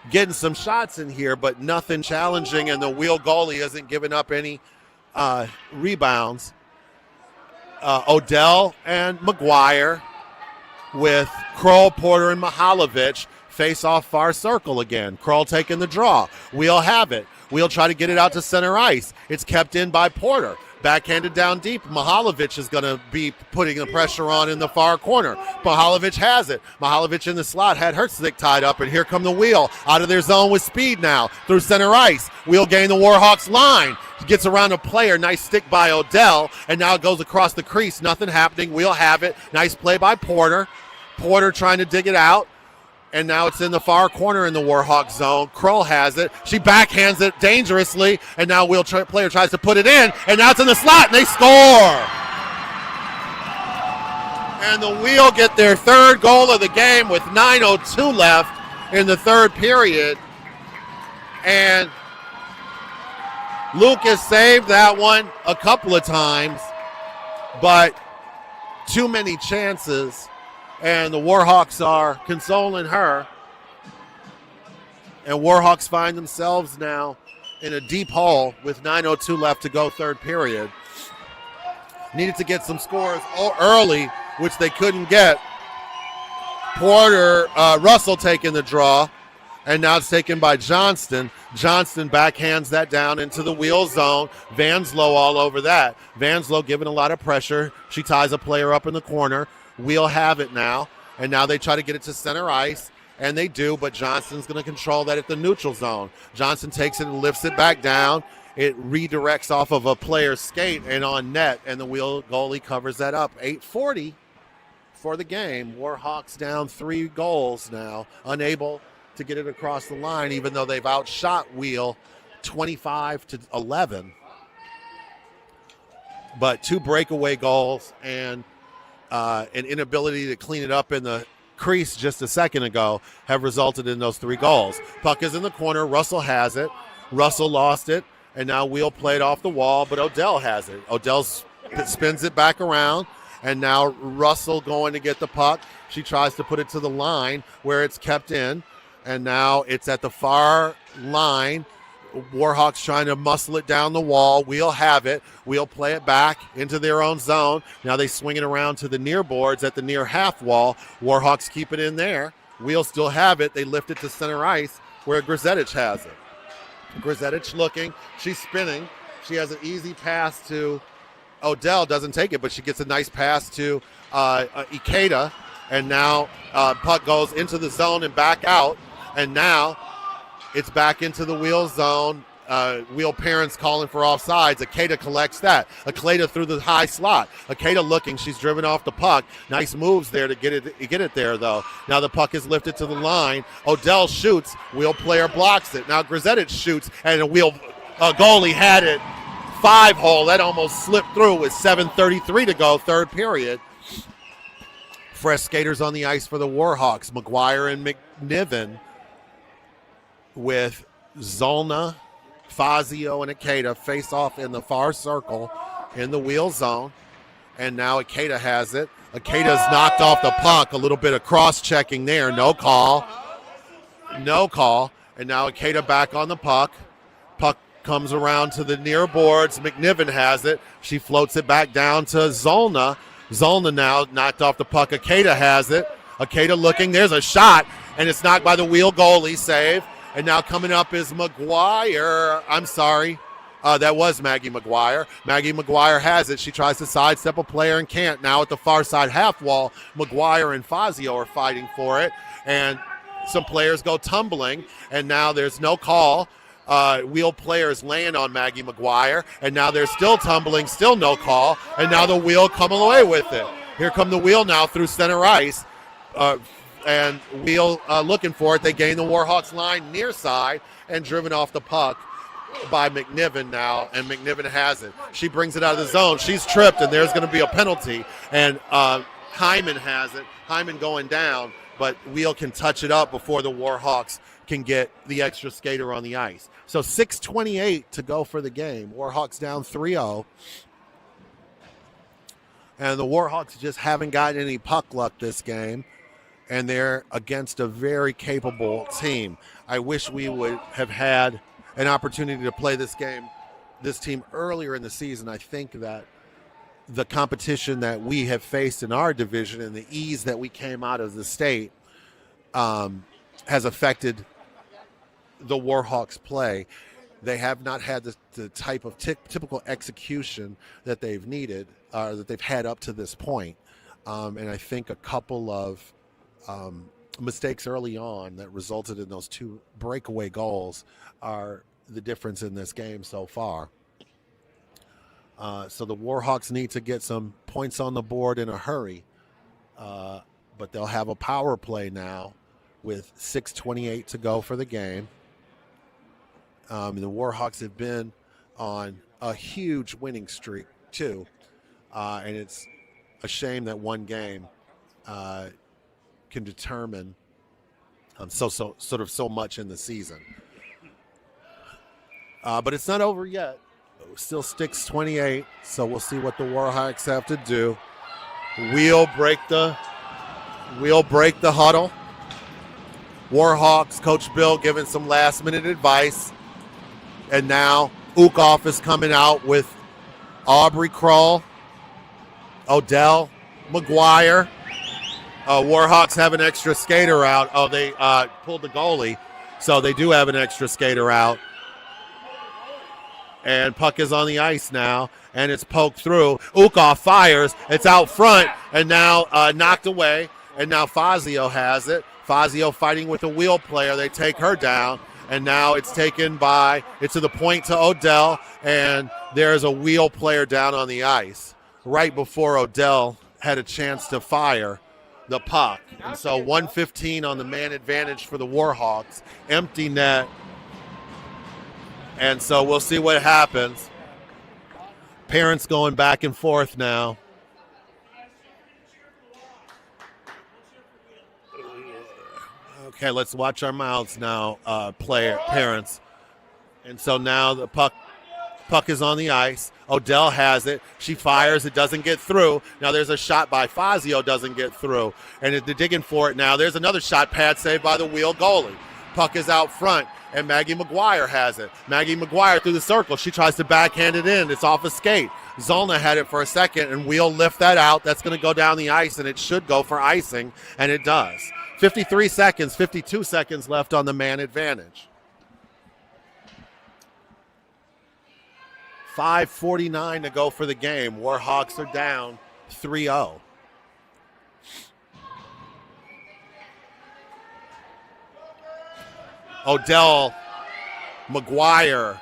getting some shots in here, but nothing challenging, and the wheel goalie hasn't given up any rebounds. Odell and McGuire with Kroll, Porter, and Mihalovic face off far circle again. Kroll taking the draw. We'll have it. We'll try to get it out to center ice. It's kept in by Porter. Backhanded down deep. Mihalovic is going to be putting the pressure on in the far corner. Mihalovic has it. Mihalovic in the slot had her stick tied up, and here come the Wheel out of their zone with speed now through center ice. Wheel gain the Warhawks line. Gets around a player. Nice stick by Odell, and now it goes across the crease. Nothing happening. We'll have it. Nice play by Porter. Porter trying to dig it out. And now it's in the far corner in the Warhawk zone. Kroll has it. She backhands it dangerously. And now player tries to put it in. And now it's in the slot, and they score. And the Wheel get their third goal of the game with 9:02 left in the third period. And Lucas saved that one a couple of times, but too many chances. And the Warhawks are consoling her. And Warhawks find themselves now in a deep hole with 9:02 left to go third period. Needed to get some scores early, which they couldn't get. Russell taking the draw, and now it's taken by Johnston. Johnston backhands that down into the wheel zone. Vanslow all over that. Vanslow giving a lot of pressure. She ties a player up in the corner. We'll have it now. And now they try to get it to center ice, and they do, but Johnson's going to control that at the neutral zone. Johnson takes it and lifts it back down. It redirects off of a player's skate and on net, and the Wheel goalie covers that up. 8:40 for the game. Warhawks down 3 goals now, unable to get it across the line, even though they've outshot Wheel 25-11. But 2 breakaway goals and an inability to clean it up in the crease just a second ago have resulted in those 3 goals. Puck is in the corner. Russell has it. Russell lost it, and now Wheel played off the wall, but Odell has it. Odell spins it back around, and now Russell going to get the puck. She tries to put it to the line where it's kept in, and now it's at the far line. Warhawks trying to muscle it down the wall. Wheel have it. Wheel play it back into their own zone. Now they swing it around to the near boards at the near half wall. Warhawks keep it in there. Wheel still have it. They lift it to center ice where Grzetich has it. Grzetich looking. She's spinning. She has an easy pass to Odell. Doesn't take it, but she gets a nice pass to Ikeda. And now puck goes into the zone and back out. And now it's back into the Wheel zone. Wheel parents calling for offsides. Ikeda collects that. Ikeda through the high slot. Ikeda looking. She's driven off the puck. Nice moves there to get it there, though. Now the puck is lifted to the line. Odell shoots. Wheel player blocks it. Now Grzetich shoots, and a Wheel goalie had it. 5-hole. That almost slipped through with 7:33 to go, third period. Fresh skaters on the ice for the Warhawks. McGuire and McNiven with Zolna, Fazio, and Ikeda face off in the far circle in the Wheel zone. And now Ikeda has it. Ikeda's knocked off the puck. A little bit of cross-checking there. No call. No call. And now Ikeda back on the puck. Puck comes around to the near boards. McNiven has it. She floats it back down to Zolna. Zolna now knocked off the puck. Ikeda has it. Ikeda looking. There's a shot, and it's knocked by the Wheel goalie. Save. And now coming up is McGuire. I'm sorry. That was Maggie McGuire. Maggie McGuire has it. She tries to sidestep a player and can't. Now at the far side half wall, McGuire and Fazio are fighting for it. And some players go tumbling. And now there's no call. Wheel players land on Maggie McGuire. And now they're still tumbling, still no call. And now the Wheel come away with it. Here come the Wheel now through center ice. And Wheel looking for it. They gain the Warhawks line near side and driven off the puck by McNiven now, and McNiven has it. She brings it out of the zone. She's tripped, and there's going to be a penalty. And Hyman has it. Hyman going down, but Wheel can touch it up before the Warhawks can get the extra skater on the ice. So 6:28 to go for the game. Warhawks down 3-0. And the Warhawks just haven't gotten any puck luck this game. And they're against a very capable team. I wish we would have had an opportunity to play this team earlier in the season. I think that the competition that we have faced in our division and the ease that we came out of the state has affected the Warhawks play. They have not had the type of typical execution that they've needed, that they've had up to this point. And I think a couple of mistakes early on that resulted in those 2 breakaway goals are the difference in this game so far. So the Warhawks need to get some points on the board in a hurry, but they'll have a power play now with 6:28 to go for the game. The Warhawks have been on a huge winning streak too, and it's a shame that one game can determine so much in the season. But it's not over yet. Still sticks 28, so we'll see what the Warhawks have to do. Wheel break the huddle. Warhawks, Coach Bill giving some last-minute advice. And now Ukoff is coming out with Aubrey Kroll, Odell, McGuire. Warhawks have an extra skater out. Oh, they pulled the goalie, so they do have an extra skater out. And puck is on the ice now, and it's poked through. Ukoff fires. It's out front, and now knocked away. and now Fazio has it. Fazio fighting with a wheel player. They take her down, and now it's taken by, it's to the point to Odell, and there's a wheel player down on the ice right before Odell had a chance to fire the puck. And so 1:15 on the man advantage for the Warhawks. Empty net. And so we'll see what happens. Parents going back and forth now. Okay, let's watch our mouths now, parents. And so now the puck is on the ice. Odell has it. She fires. It doesn't get through. Now there's a shot by Fazio, doesn't get through. And they're digging for it now. There's another shot, pad saved by the wheel goalie. Puck is out front, and Maggie McGuire has it. Maggie McGuire through the circle. She tries to backhand it in. It's off a skate. Zollner had it for a second, and Wheel lift that out. That's going to go down the ice, and it should go for icing, and it does. 52 seconds left on the man advantage. 5:49 to go for the game. Warhawks are down 3-0. Odell, McGuire,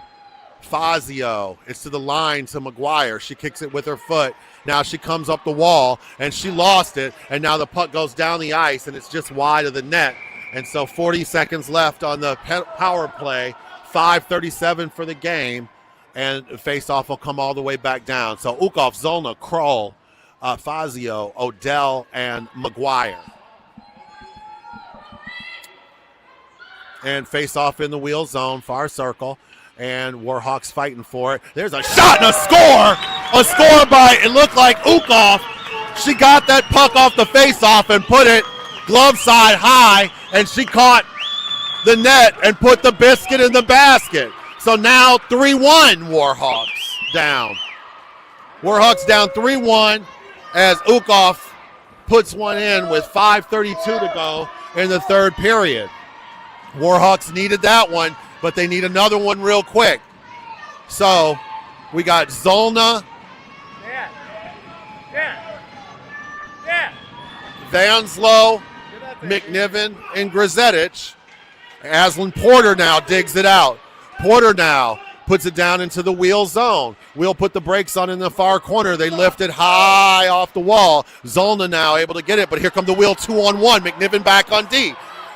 Fazio. It's to the line to McGuire. She kicks it with her foot. Now she comes up the wall, and she lost it, and now the puck goes down the ice, and it's just wide of the net. And so 40 seconds left on the power play, 5:37 for the game, and the face-off will come all the way back down. So Ukov, Zollner, Kroll, Fazio, Odell, and McGuire. And face-off in the wheel zone, far circle. And Warhawks fighting for it. There's a shot and a score! A score by, it looked like Ukov. She got that puck off the face-off and put it glove side high, and she caught the net and put the biscuit in the basket. So now 3-1 Warhawks down. Warhawks down 3-1 as Ukov puts one in with 5:32 to go in the third period. Warhawks needed that one, but they need another one real quick. So we got Zollner, Vanslow, McNiven, and Grzetich. Aslan Porter now digs it out. Porter now puts it down into the wheel zone. Wheel put the brakes on in the far corner. They lift it high off the wall. Zollner now able to get it, but here come the wheel 2-on-1. McNiven back on D.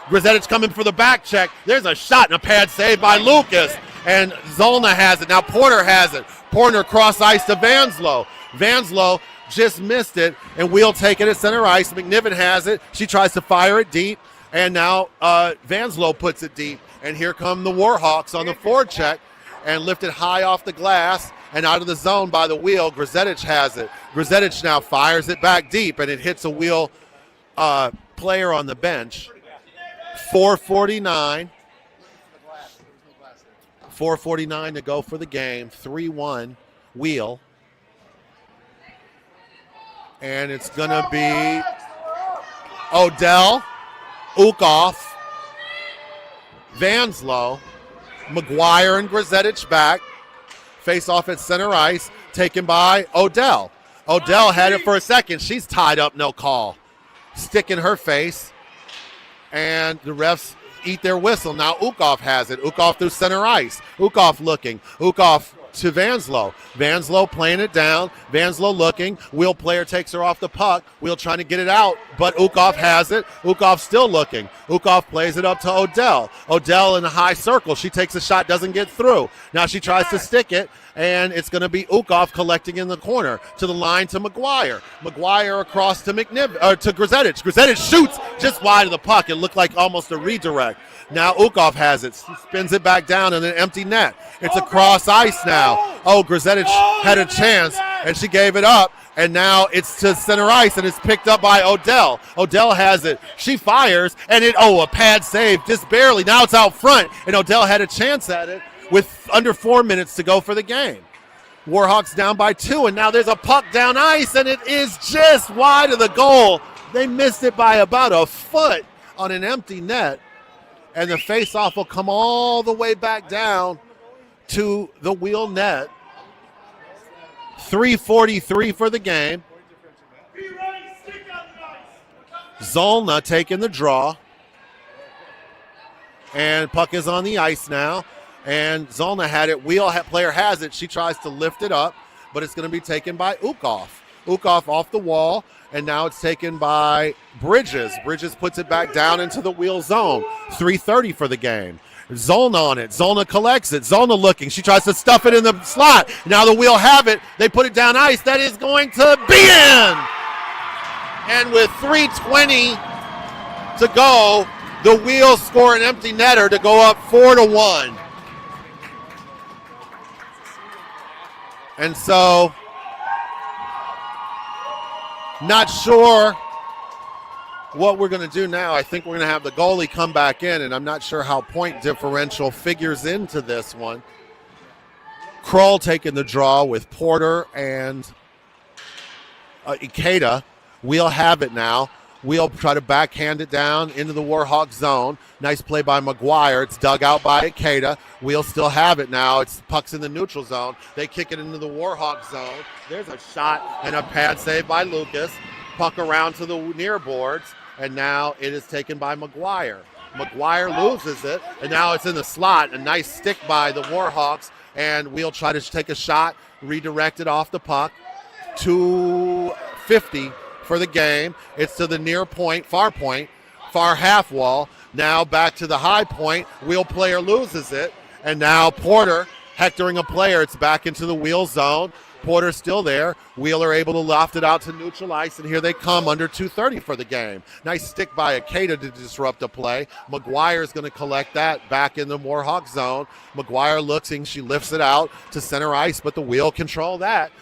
Grzetich coming for the back check. There's a shot and a pad save by Lucas. And Zollner has it. Now Porter has it. Porter cross ice to Vanslow. Vanslow just missed it, and Wheel take it at center ice. McNiven has it. She tries to fire it deep, and now Vanslow puts it deep. And here come the Warhawks on the forecheck and lift it high off the glass and out of the zone by the Wheel. Grzetich has it. Grzetich now fires it back deep, and it hits a Wheel player on the bench. 4:49 to go for the game. 3-1 Wheel. And it's going to be Odell, Ukov, Vanslow, McGuire, and Grzetich back. Face off at center ice, taken by Odell. Odell had it for a second. She's tied up, no call. Stick in her face. And the refs eat their whistle. Now Ukov has it. Ukov through center ice. Ukov looking. Ukov to Vanslow. Vanslow playing it down. Vanslow looking. Wheel player takes her off the puck. Wheel trying to get it out, but Ukov has it. Ukov still looking. Ukov plays it up to Odell. Odell in a high circle. She takes a shot, doesn't get through. Now she tries to stick it, and it's going to be Ukov collecting in the corner to the line to McGuire. McGuire across to to Grzetich. Grzetich shoots just wide of the puck. It looked like almost a redirect. Now Ukov has it. She spins it back down in an empty net. It's across ice now. Oh, Grzetich had a chance, and she gave it up. And now it's to center ice, and it's picked up by Odell. Odell has it. She fires, and a pad save, just barely. Now it's out front, and Odell had a chance at it with under 4 minutes to go for the game. Warhawks down by 2, and now there's a puck down ice, and it is just wide of the goal. They missed it by about a foot on an empty net, and the face-off will come all the way back down to the Wheel net. 3:43 for the game. Zollner taking the draw. And puck is on the ice now. And Zollner had it. Player has it. She tries to lift it up, but it's going to be taken by Ukov. Ukov off the wall, and now it's taken by Bridges. Bridges puts it back down into the wheel zone. 3:30 for the game. Zollner on it. Zollner collects it. Zollner looking. She tries to stuff it in the slot. Now the Wheel have it. They put it down ice. That is going to be in. And with 3:20 to go, the Wheels score an empty netter to go up 4-1. And so, not sure what we're going to do now. I think we're going to have the goalie come back in, and I'm not sure how point differential figures into this one. Kroll taking the draw with Porter and Ikeda. We'll have it now. We'll try to backhand it down into the Warhawk zone. Nice play by McGuire. It's dug out by Ikeda. We'll still have it now. It's puck's in the neutral zone. They kick it into the Warhawk zone. There's a shot and a pad save by Lucas. Puck around to the near boards, and now it is taken by McGuire. McGuire loses it, and now it's in the slot. A nice stick by the Warhawks, and we'll try to take a shot, redirect it off the puck. 2:50 for the game. It's to the near point, far half wall. Now back to the high point. Wheel player loses it. And now Porter hectoring a player. It's back into the Wheel zone. Porter's still there. Wheeler able to loft it out to neutral ice, and here they come under 2:30 for the game. Nice stick by Ikeda to disrupt a play. McGuire's going to collect that back in the Warhawk zone. McGuire looking. She lifts it out to center ice, but the Wheel control that.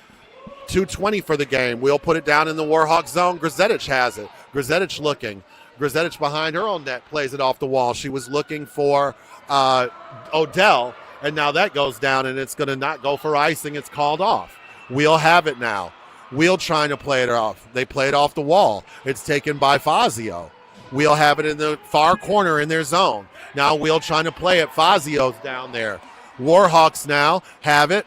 2:20 for the game. We'll put it down in the Warhawk zone. Grzetich has it. Grzetich looking. Grzetich behind her own net plays it off the wall. She was looking for Odell, and now that goes down, and it's going to not go for icing. It's called off. We'll have it now. We'll trying to play it off. They play it off the wall. It's taken by Fazio. We'll have it in the far corner in their zone. Now We'll trying to play it. Fazio's down there. Warhawks now have it.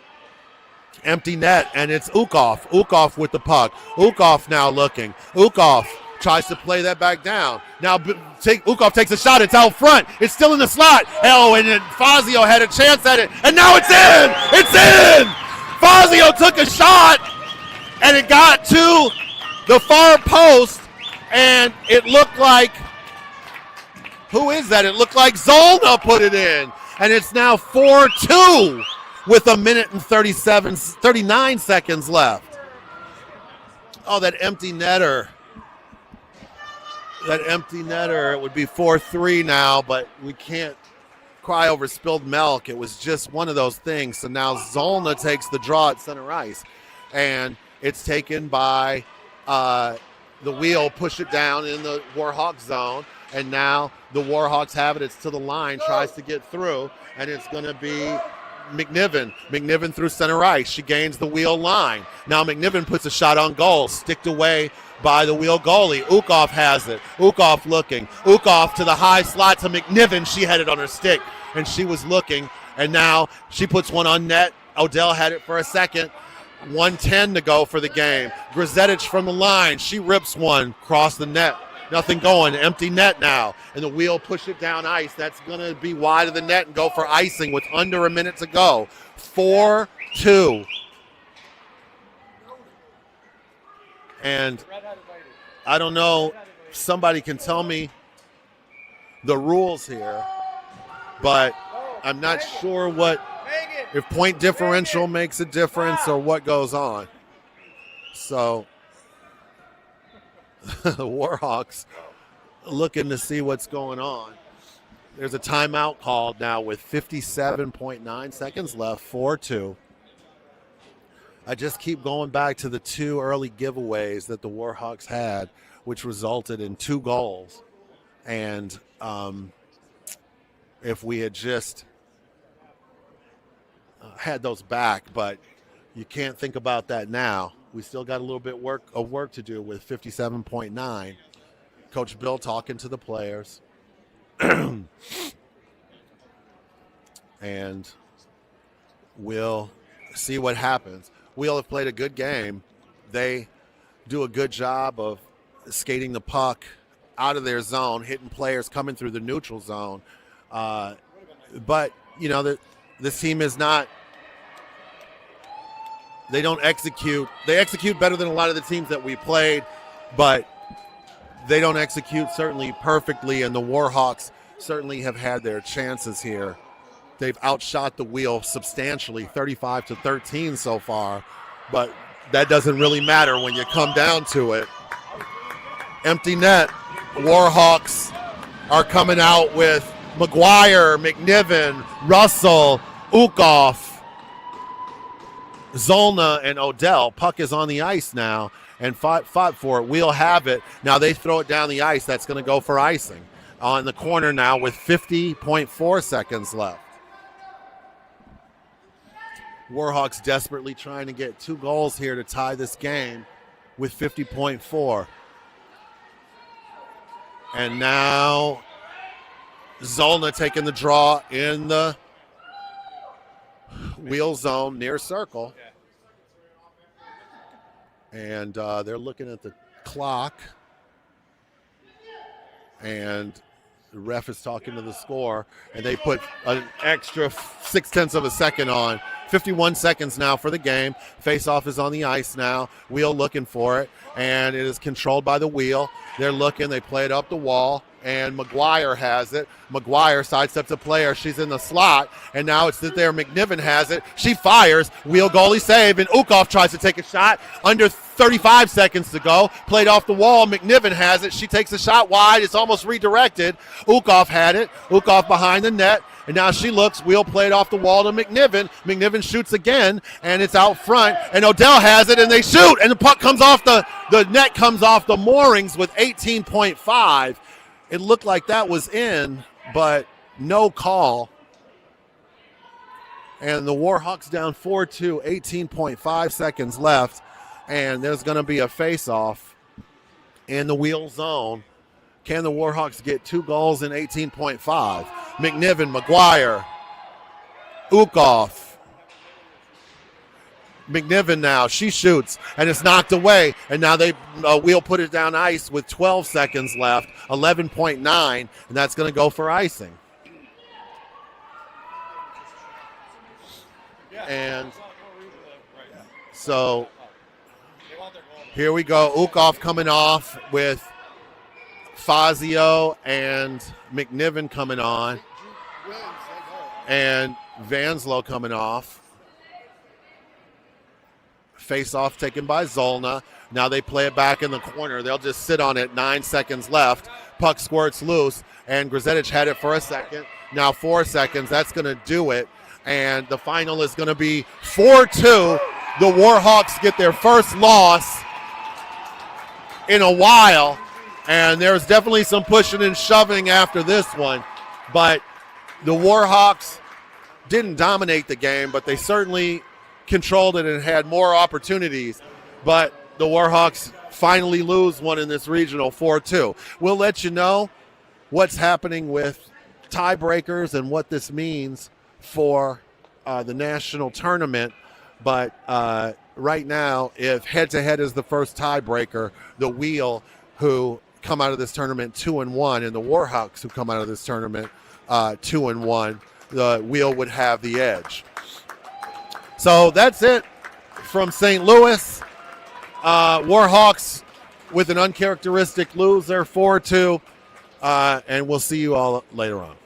Empty net, and it's Ukov. Ukov with the puck. Ukov now looking. Ukov tries to play that back down. Now Ukov takes a shot. It's out front. It's still in the slot. Oh, and Fazio had a chance at it, and now it's in. It's in. Fazio took a shot, and it got to the far post, and it looked like, who is that? It looked like Zollner put it in, and it's now 4-2. With 1 minute and 39 seconds left. Oh, that empty netter. It would be 4-3 now, but we can't cry over spilled milk. It was just one of those things. So now Zollner takes the draw at center ice, and it's taken by the Wheel, push it down in the Warhawk zone, and now the Warhawks have it. It's to the line, tries to get through, and it's going to be McNiven through center ice. She gains the Wheel line. Now McNiven puts a shot on goal, sticked away by the Wheel goalie. Ukov has it. Ukov looking. Ukov to the high slot to McNiven. She had it on her stick, and she was looking, and now she puts one on net. Odell had it for a second. 1:10 to go for the game. Grzetich from the line. She rips one across the net. Nothing going. Empty net now. And the Wheel push it down ice. That's going to be wide of the net and go for icing with under 1 minute to go. 4-2. And I don't know, somebody can tell me the rules here, but I'm not sure if point differential makes a difference or what goes on. So the Warhawks looking to see what's going on. There's a timeout called now with 57.9 seconds left, 4-2. I just keep going back to the two early giveaways that the Warhawks had, which resulted in 2 goals. And if we had just had those back, but you can't think about that now. We still got a little bit of work to do with 57.9. Coach Bill talking to the players. And we'll see what happens. We'll have played a good game. They do a good job of skating the puck out of their zone, hitting players coming through the neutral zone. But, you know, this team is not – they don't execute. They execute better than a lot of the teams that we played, but they don't execute certainly perfectly, and the Warhawks certainly have had their chances here. They've outshot the wheel substantially, 35-13 so far, but that doesn't really matter when you come down to it. Empty net. Warhawks are coming out with McGuire, McNiven, Russell, Ukoff, Zolna, and Odell. Puck is on the ice now and fought for it. We'll have it. Now they throw it down the ice. That's going to go for icing. On the corner now with 50.4 seconds left. Warhawks desperately trying to get 2 goals here to tie this game with 50.4. And now Zolna taking the draw in the wheel zone near circle. And they're looking at the clock. And the ref is talking to the score. And they put an extra 0.6 of a second on. 51 seconds now for the game. Face-off is on the ice now. Wheel looking for it. And it is controlled by the wheel. They're looking. They play it up the wall. And McGuire has it. McGuire sidesteps a player. She's in the slot. And now it's there. McNiven has it. She fires. Wheel goalie save. And Ukoff tries to take a shot. Under 35 seconds to go. Played off the wall. McNiven has it. She takes a shot wide. It's almost redirected. Ukoff had it. Ukoff behind the net. And now she looks. Wheel played off the wall to McNiven. McNiven shoots again. And it's out front. And Odell has it. And they shoot. And the puck comes off the net comes off the moorings with 18.5. It looked like that was in, but no call. And the Warhawks down 4-2, 18.5 seconds left. And there's going to be a face-off in the wheel zone. Can the Warhawks get 2 goals in 18.5? McNiven, McGuire, Ukoff. McNiven now, she shoots, and it's knocked away. And now they Wheel put it down ice with 12 seconds left, 11.9, and that's going to go for icing. And so here we go. Ukoff coming off with Fazio and McNiven coming on. And Vanslow coming off. Face-off taken by Zolna. Now they play it back in the corner. They'll just sit on it. 9 seconds left. Puck squirts loose, and Grzetic had it for a second. Now 4 seconds. That's going to do it. And the final is going to be 4-2. The Warhawks get their first loss in a while. And there's definitely some pushing and shoving after this one. But the Warhawks didn't dominate the game, but they certainly controlled it and had more opportunities. But the Warhawks finally lose one in this regional 4-2. We'll let you know what's happening with tiebreakers and what this means for the national tournament. But right now, if head-to-head is the first tiebreaker, the Wheel, who come out of this tournament 2-1, and the Warhawks, who come out of this tournament 2-1, the Wheel would have the edge. So that's it from St. Louis. Warhawks with an uncharacteristic loser, 4-2. And we'll see you all later on.